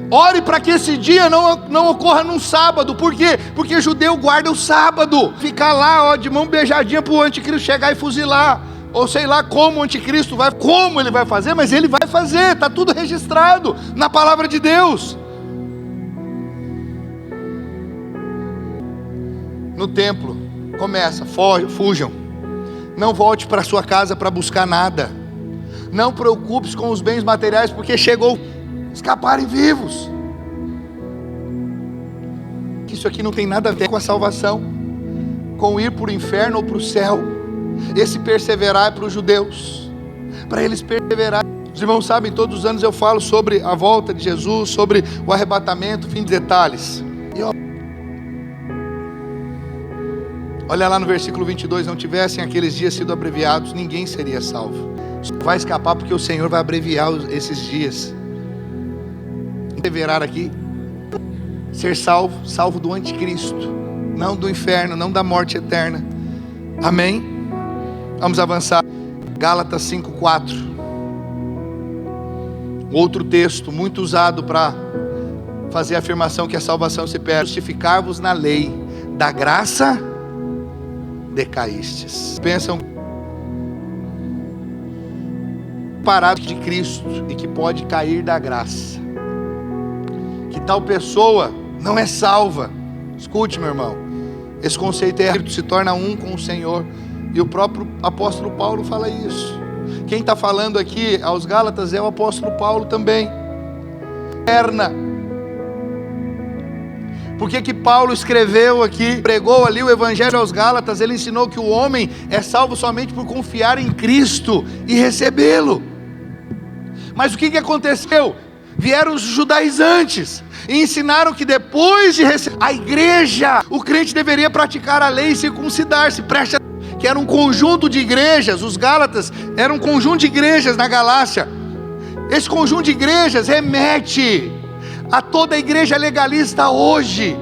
ore para que esse dia não ocorra num sábado. Por quê? Porque judeu guarda o sábado. Ficar lá, ó, de mão beijadinha para o anticristo chegar e fuzilar. Ou sei lá como o anticristo vai, como ele vai fazer, mas ele vai fazer. Está tudo registrado na palavra de Deus. No templo, começa: fujam. Não volte para sua casa para buscar nada. Não preocupe-se com os bens materiais, porque chegou escaparem vivos. Isso aqui não tem nada a ver com a salvação, com ir para o inferno ou para o céu. Esse perseverar é para os judeus, para eles perseverar. Os irmãos sabem, todos os anos eu falo sobre a volta de Jesus, sobre o arrebatamento, fim de detalhes. E olha lá no versículo 22, não tivessem aqueles dias sido abreviados, ninguém seria salvo. Só vai escapar porque o Senhor vai abreviar esses dias. Perseverar aqui, ser salvo do anticristo, não do inferno, não da morte eterna. Amém? Vamos avançar. Gálatas 5:4. Outro texto muito usado para fazer a afirmação que a salvação se perde. Justificar-vos na lei, da graça decaístes. Pensam parado de Cristo e que pode cair da graça. Que tal pessoa não é salva. Escute, meu irmão, esse conceito é: se torna um com o Senhor. E o próprio apóstolo Paulo fala isso. Quem está falando aqui aos Gálatas é o apóstolo Paulo também. Por que Paulo escreveu aqui, pregou ali o evangelho aos Gálatas? Ele ensinou que o homem é salvo somente por confiar em Cristo e recebê-lo. Mas o que aconteceu? Vieram os judaizantes e ensinaram que depois de receber a igreja, o crente deveria praticar a lei e circuncidar-se. Preste atenção, que era um conjunto de igrejas. Os Gálatas eram um conjunto de igrejas na Galácia. Esse conjunto de igrejas remete a toda a igreja legalista hoje.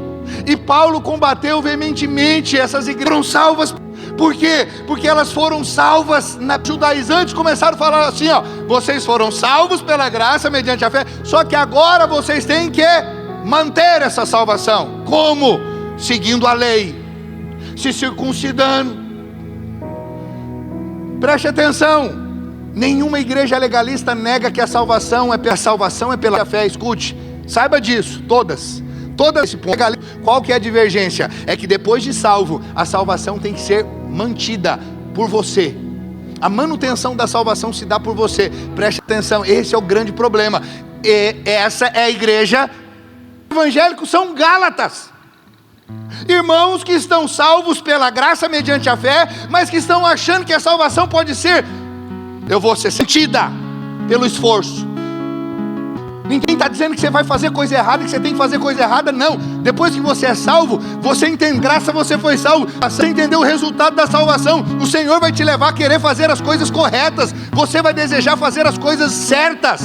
E Paulo combateu veementemente essas igrejas. Foram salvas. Por quê? Porque elas foram salvas. Judaizantes começaram a falar assim, ó: vocês foram salvos pela graça mediante a fé, só que agora vocês têm que manter essa salvação. Como? Seguindo a lei, se circuncidando. Preste atenção, nenhuma igreja legalista nega que a salvação é pela fé. Escute, saiba disso, todas esse ponto. Qual que é a divergência? É que depois de salvo, a salvação tem que ser mantida por você. A manutenção da salvação se dá por você. Preste atenção, esse é o grande problema. E essa é a igreja. Evangélicos são Gálatas, irmãos que estão salvos pela graça mediante a fé, mas que estão achando que a salvação pode ser: eu vou ser sentida pelo esforço. Ninguém está dizendo que você vai fazer coisa errada, que você tem que fazer coisa errada, não. Depois que você é salvo, você entende graça, você foi salvo, você entendeu o resultado da salvação. O Senhor vai te levar a querer fazer as coisas corretas, você vai desejar fazer as coisas certas.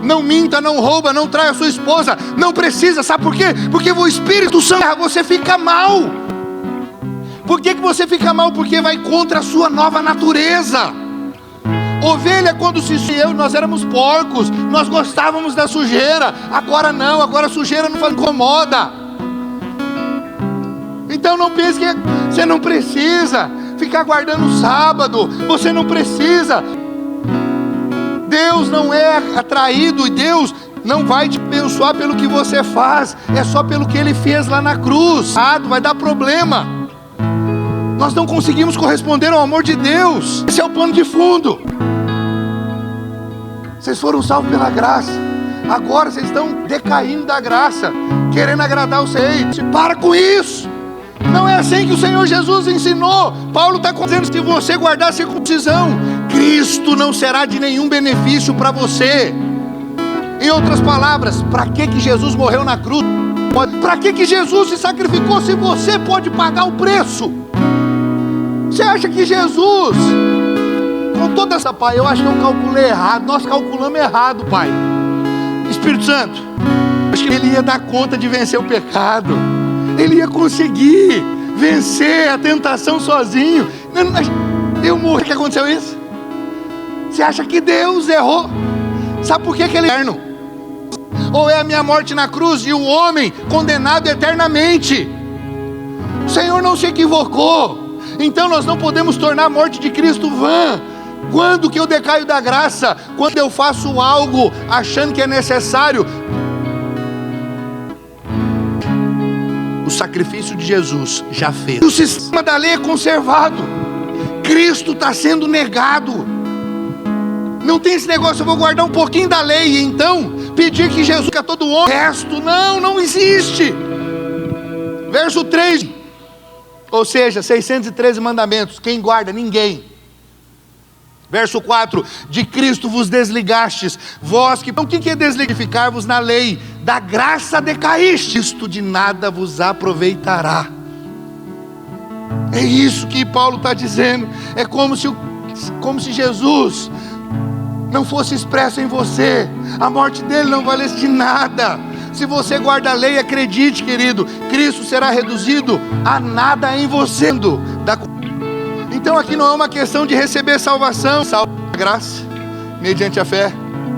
Não minta, não rouba, não traia a sua esposa, não precisa, sabe por quê? Porque o Espírito Santo, você fica mal. Por que você fica mal? Porque vai contra a sua nova natureza. Ovelha, quando nós éramos porcos, nós gostávamos da sujeira. Agora não, agora a sujeira não incomoda. Então não pense que você não precisa ficar guardando o sábado. Você não precisa. Deus não é atraído e Deus não vai te abençoar pelo que você faz. É só pelo que Ele fez lá na cruz. Vai dar problema. Nós não conseguimos corresponder ao amor de Deus. Esse é o pano de fundo. Vocês foram salvos pela graça. Agora vocês estão decaindo da graça, querendo agradar o Senhor. Para com isso. Não é assim que o Senhor Jesus ensinou. Paulo está dizendo que se você guardar a circuncisão, Cristo não será de nenhum benefício para você. Em outras palavras, para que Jesus morreu na cruz? Para que Jesus se sacrificou se você pode pagar o preço? Você acha que Jesus... Com toda essa, Pai, eu acho que eu calculei errado. Nós calculamos errado, Pai. Espírito Santo, acho que Ele ia dar conta de vencer o pecado. Ele ia conseguir vencer a tentação sozinho. Eu morri. Que aconteceu isso? Você acha que Deus errou? Sabe por que Ele é eterno? Ou é a minha morte na cruz e o homem condenado eternamente? O Senhor não se equivocou. Então nós não podemos tornar a morte de Cristo vã. Quando que eu decaio da graça? Quando eu faço algo achando que é necessário. O sacrifício de Jesus já fez. O sistema da lei é conservado. Cristo está sendo negado. Não tem esse negócio, eu vou guardar um pouquinho da lei e então pedir que Jesus a todo homem. O resto, não existe. Verso 3. Ou seja, 613 mandamentos. Quem guarda? Ninguém. Verso 4, de Cristo vos desligastes, vós que... Então o que é desligar-vos na lei? Da graça decaíste, isto de nada vos aproveitará. É isso que Paulo está dizendo. É como se Jesus não fosse expresso em você, a morte dele não valesse de nada. Se você guarda a lei, acredite, querido, Cristo será reduzido a nada em você. Então aqui não é uma questão de receber salvação. Salva a graça, mediante a fé.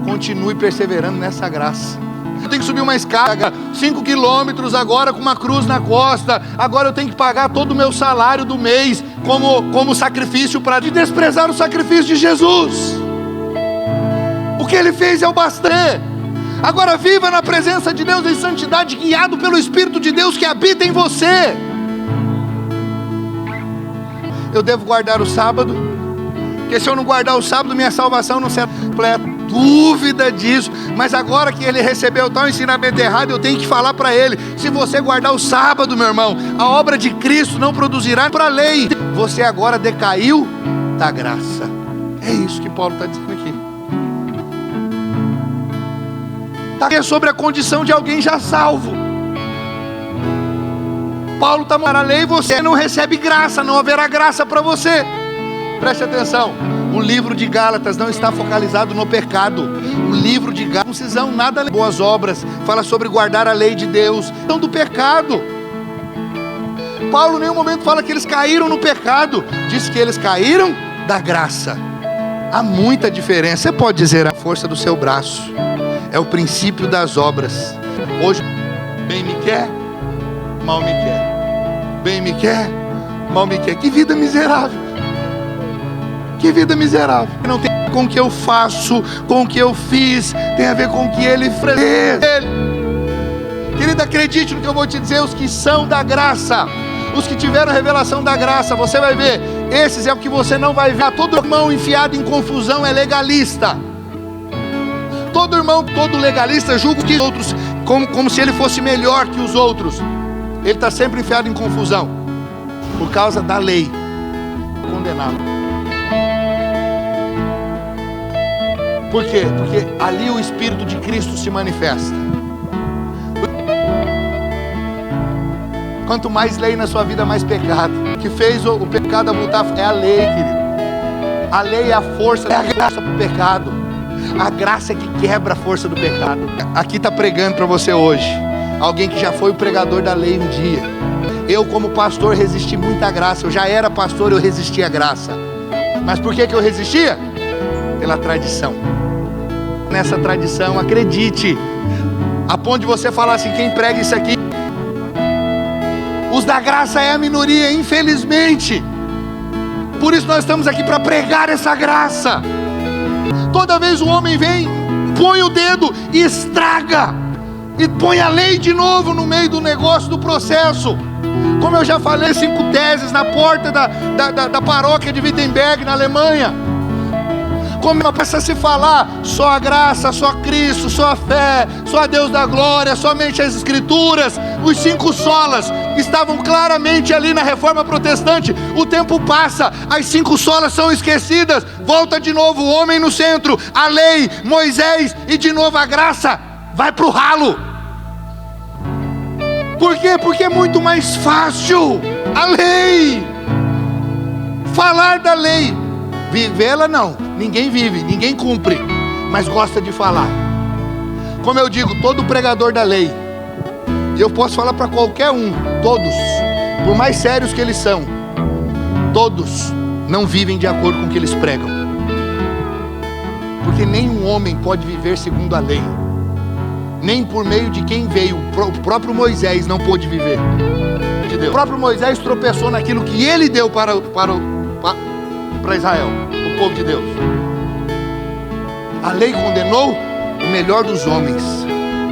Continue perseverando nessa graça. Eu tenho que subir uma escada, 5 quilômetros agora com uma cruz na costa. Agora eu tenho que pagar todo o meu salário do mês como sacrifício para desprezar o sacrifício de Jesus. O que Ele fez é o bastante. Agora viva na presença de Deus em santidade, guiado pelo Espírito de Deus que habita em você. Eu devo guardar o sábado, porque se eu não guardar o sábado, minha salvação não será completa. Dúvida disso. Mas agora que ele recebeu tal ensinamento errado, eu tenho que falar para ele: se você guardar o sábado, meu irmão, a obra de Cristo não produzirá para a lei. Você agora decaiu da graça. É isso que Paulo está dizendo aqui. Está sobre a condição de alguém já salvo. Paulo está mandando a lei e você não recebe graça, não haverá graça para você. Preste atenção, o livro de Gálatas não está focalizado no pecado. O livro de Gálatas não nada boas obras, fala sobre guardar a lei de Deus, não do pecado. Paulo em nenhum momento fala que eles caíram no pecado, diz que eles caíram da graça. Há muita diferença. Você pode dizer a força do seu braço, é o princípio das obras. Hoje, bem me quer, mal me quer. Bem me quer, mal me quer. Que vida miserável. Que vida miserável. Não tem a ver com o que eu faço, com o que eu fiz, tem a ver com o que Ele fez. Querida, acredite no que eu vou te dizer. Os que são da graça, os que tiveram revelação da graça, você vai ver, esses é o que você não vai ver. Todo irmão enfiado em confusão é legalista. Todo irmão, todo legalista julga que os outros, como se ele fosse melhor que os outros. Ele está sempre enfiado em confusão por causa da lei, condenado. Por quê? Porque ali o Espírito de Cristo se manifesta. Quanto mais lei na sua vida, mais pecado. O que fez o pecado voltar é a lei, querido. A lei é a força, é a graça para o pecado. A graça é que quebra a força do pecado. Aqui está pregando para você hoje alguém que já foi o pregador da lei um dia. Eu, como pastor, resisti muito à graça. Eu já era pastor, eu resisti à graça. Mas por que eu resistia? Pela tradição. Nessa tradição, acredite, a ponto de você falar assim: quem prega isso aqui, os da graça é a minoria, infelizmente. Por isso nós estamos aqui para pregar essa graça. Toda vez o homem vem, põe o dedo e estraga, e põe a lei de novo no meio do negócio, do processo. Como eu já falei, 5 teses na porta da paróquia de Wittenberg, na Alemanha. Como começa a se falar só a graça, só Cristo, só a fé, só a Deus da glória, somente as Escrituras. Os 5 solas estavam claramente ali na Reforma Protestante. O tempo passa, as 5 solas são esquecidas, volta de novo o homem no centro, a lei, Moisés, e de novo a graça vai para o ralo. Por quê? Porque é muito mais fácil a lei, falar da lei, vivê-la não. Ninguém vive, ninguém cumpre, mas gosta de falar. Como eu digo, todo pregador da lei, e eu posso falar para qualquer um, todos, por mais sérios que eles são, todos não vivem de acordo com o que eles pregam. Porque nenhum homem pode viver segundo a lei, nem por meio de quem veio. O próprio Moisés não pôde viver de Deus. O próprio Moisés tropeçou naquilo que ele deu para Israel, o povo de Deus. A lei condenou o melhor dos homens,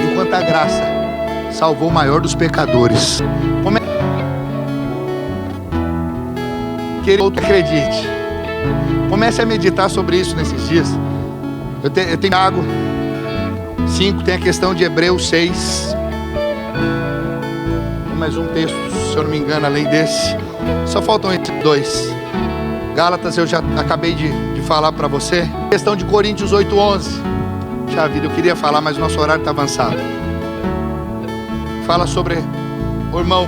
enquanto a graça salvou o maior dos pecadores. Querido, acredite, comece a meditar sobre isso nesses dias. Eu tenho Tiago 5, tem a questão de Hebreus 6. Tem mais um texto, se eu não me engano, além desse. Só faltam esses 2. Gálatas eu já acabei de falar para você. Questão de Coríntios 8:11. Já vida, eu queria falar, mas o nosso horário está avançado. Fala sobre o irmão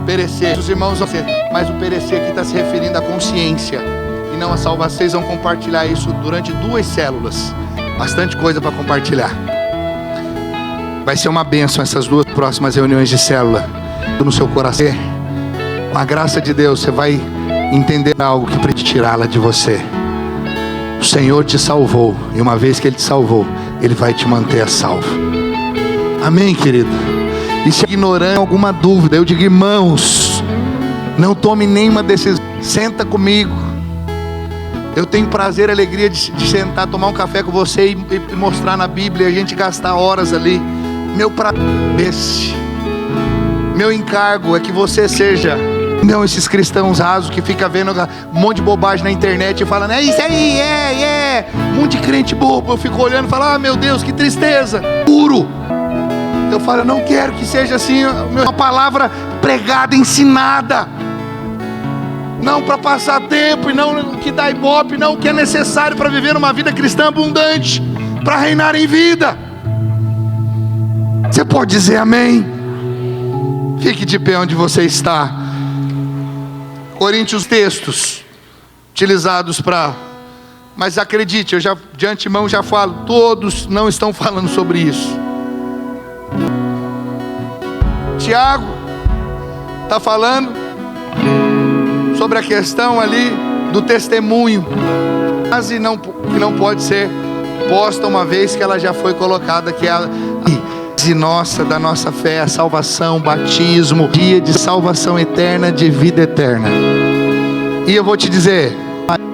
perecer. Os irmãos vão ser, mas o perecer aqui está se referindo à consciência e não à salvação. Vocês vão compartilhar isso durante 2 células. Bastante coisa para compartilhar. Vai ser uma bênção essas 2 próximas reuniões de célula. No seu coração, com a graça de Deus, você vai entender algo que precisa tirá-la de você. O Senhor te salvou, e uma vez que Ele te salvou, Ele vai te manter a salvo. Amém, querido? E se ignorando alguma dúvida, eu digo: irmãos, não tome nenhuma decisão, senta comigo. Eu tenho prazer e alegria de sentar, tomar um café com você e mostrar na Bíblia, a gente gastar horas ali. Meu prazer é esse. Meu encargo é que você seja, não esses cristãos rasos que ficam vendo um monte de bobagem na internet e falando: é isso aí, um monte de crente bobo. Eu fico olhando e falo: ah, meu Deus, que tristeza, puro. Eu falo: eu não quero que seja assim, uma palavra pregada, ensinada, não para passar tempo, e não que dá ibope, não o que é necessário para viver uma vida cristã abundante, para reinar em vida. Você pode dizer amém? Fique de pé onde você está. Coríntios, textos utilizados para... Mas acredite, eu já de antemão já falo, todos não estão falando sobre isso. Tiago está falando sobre a questão ali do testemunho, mas que não pode ser posta uma vez que ela já foi colocada, que é a nossa, da nossa fé, a salvação, batismo, dia de salvação eterna, de vida eterna. E eu vou te dizer,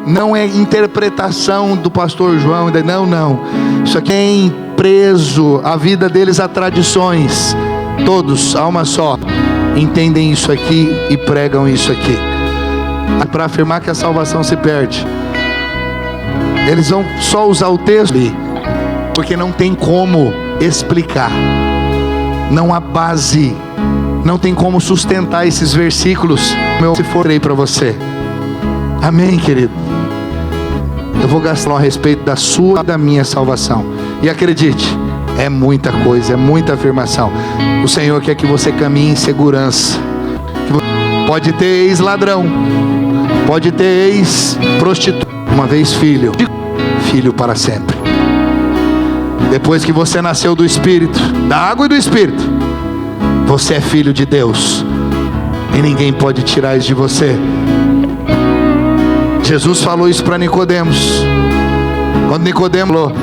não é interpretação do pastor João, não, isso aqui é preso a vida deles a tradições. Todos, alma só, entendem isso aqui e pregam isso aqui. Para afirmar que a salvação se perde, eles vão só usar o texto ali, porque não tem como explicar, não há base, não tem como sustentar esses versículos. Se for aí para você, amém, querido? eu vou gastar a respeito da sua e da minha salvação. E acredite, é muita coisa, é muita afirmação. O Senhor quer que você caminhe em segurança. Pode ter ex-ladrão, pode ter ex-prostituta, uma vez filho, filho para sempre. Depois que você nasceu do Espírito, da água e do Espírito, você é filho de Deus, e ninguém pode tirar isso de você. Jesus falou isso para Nicodemos. Quando Nicodemos falou: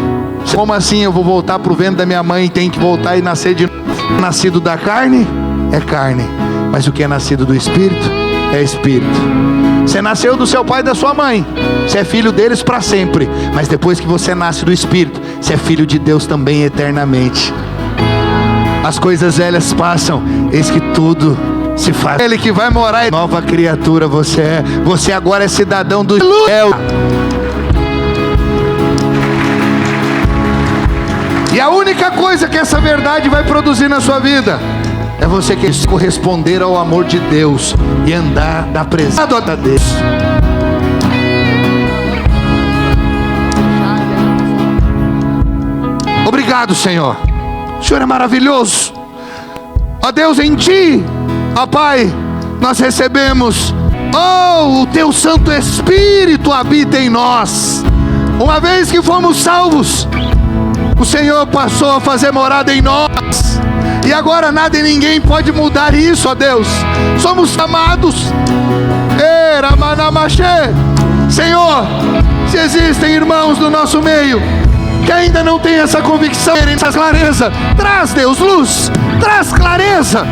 como assim eu vou voltar para o ventre da minha mãe e tenho que voltar e nascer de novo? Nascido da carne é carne, mas o que é nascido do Espírito é Espírito. Você nasceu do seu pai e da sua mãe, você é filho deles para sempre. Mas depois que você nasce do Espírito, você é filho de Deus também eternamente. As coisas velhas passam, eis que tudo se faz. Ele que vai morar em nova criatura você é. Você agora é cidadão do céu. E a única coisa que essa verdade vai produzir na sua vida é você que corresponder ao amor de Deus e andar da presença de Deus. Obrigado, Senhor. O Senhor é maravilhoso. Ó Deus, em Ti, ó Pai, nós recebemos, o Teu Santo Espírito habita em nós. Uma vez que fomos salvos, o Senhor passou a fazer morada em nós. E agora nada e ninguém pode mudar isso, ó Deus. Somos amados. Senhor, se existem irmãos do nosso meio que ainda não tem essa convicção, essa clareza, traz, Deus, luz, traz clareza.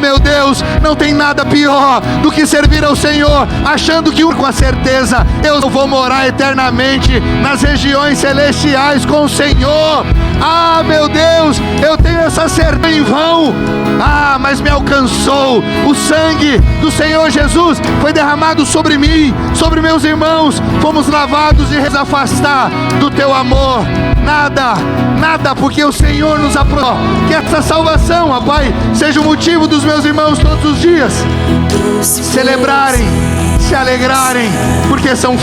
Meu Deus, não tem nada pior do que servir ao Senhor achando que com a certeza eu vou morar eternamente nas regiões celestiais com o Senhor. Meu Deus, eu tenho essa certeza em vão. Mas me alcançou. O sangue do Senhor Jesus foi derramado sobre mim, sobre meus irmãos. Fomos lavados e afastar do Teu amor. Nada, porque o Senhor nos aprovou. Que essa salvação, ó Pai, seja o motivo dos meus irmãos todos os dias celebrarem, se alegrarem, porque são.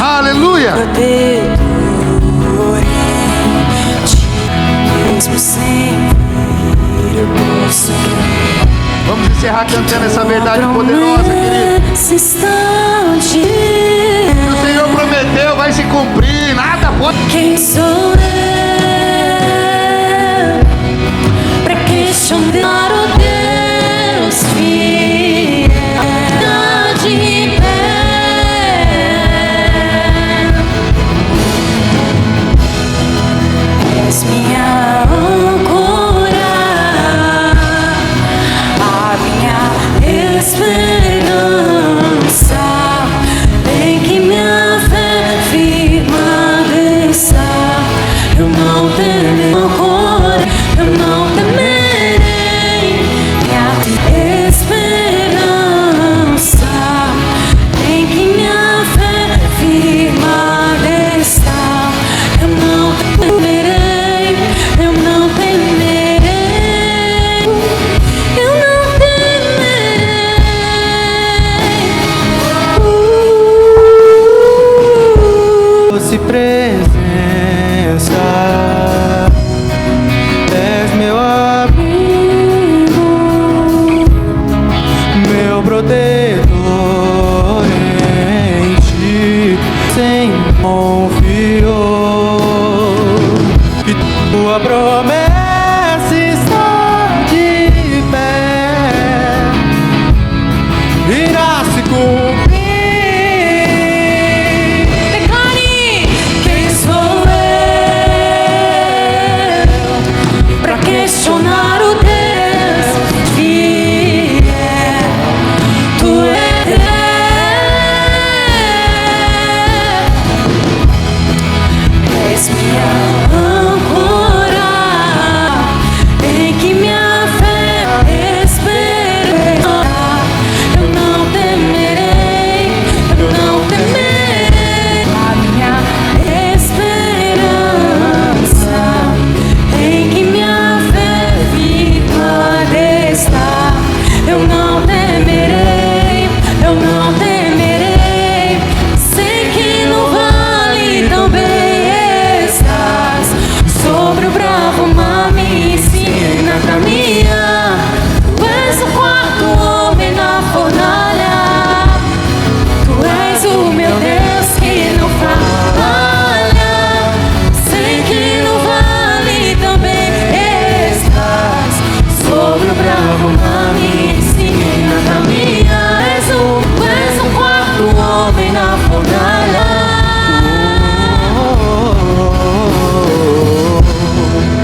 Aleluia. Vamos encerrar cantando essa verdade poderosa, querido. O Senhor prometeu, vai se cumprir. Nada pode. Quem sou eu para questionar o Deus fiel de pé? És minha âncora, a minha esperança, em que minha fé firma está. Eu não temerei, eu não temerei. Minha esperança, em que minha fé firma está. Eu não temerei, eu não temerei, eu não temerei. Doce presença, és meu amigo, meu protetor, em Ti sem confiou, e Tua promessa está de pé, irá se cumprir. Declare: quem sou eu para questionar o Deus fiel? Tu és.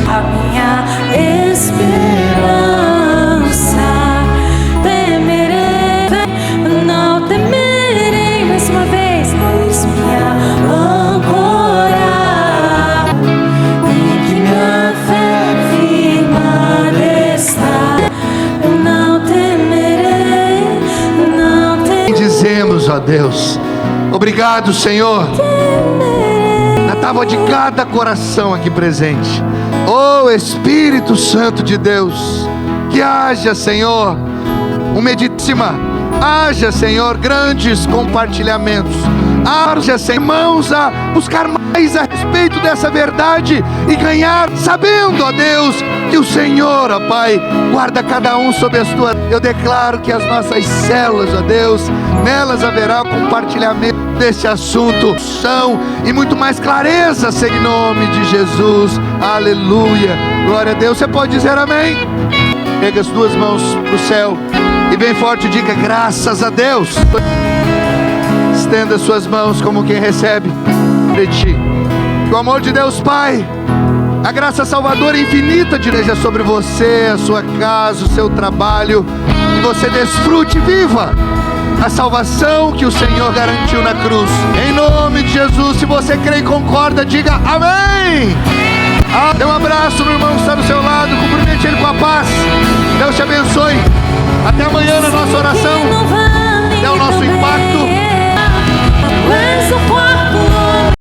A minha esperança, temerei, não temerei mais uma vez, pois minha âncora, em que minha fé firmada está, eu não temerei, não temerei. Dizemos, ó Deus, obrigado, Senhor, na tábua de cada coração aqui presente. Oh Espírito Santo de Deus, que haja, Senhor, uma edíssima, haja, Senhor, grandes compartilhamentos, haja, Senhor, irmãos, a buscar mais a respeito dessa verdade e ganhar, sabendo, ó Deus, que o Senhor, ó Pai, guarda cada um sob as tuas. Eu declaro que as nossas células, ó Deus, nelas haverá compartilhamento desse assunto, são e muito mais clareza, em nome de Jesus. Aleluia, glória a Deus. Você pode dizer amém? Pega as duas mãos para o céu e bem forte diga graças a Deus. Estenda suas mãos como quem recebe de ti. Que o amor de Deus Pai, a graça salvadora infinita de Deus é sobre você, a sua casa, o seu trabalho, e você desfrute, viva a salvação que o Senhor garantiu na cruz. Em nome de Jesus, se você crê e concorda, diga amém. Dê um abraço no irmão que está do seu lado, cumprimente ele com a paz. Deus te abençoe. Até amanhã na nossa oração. Até o nosso impacto.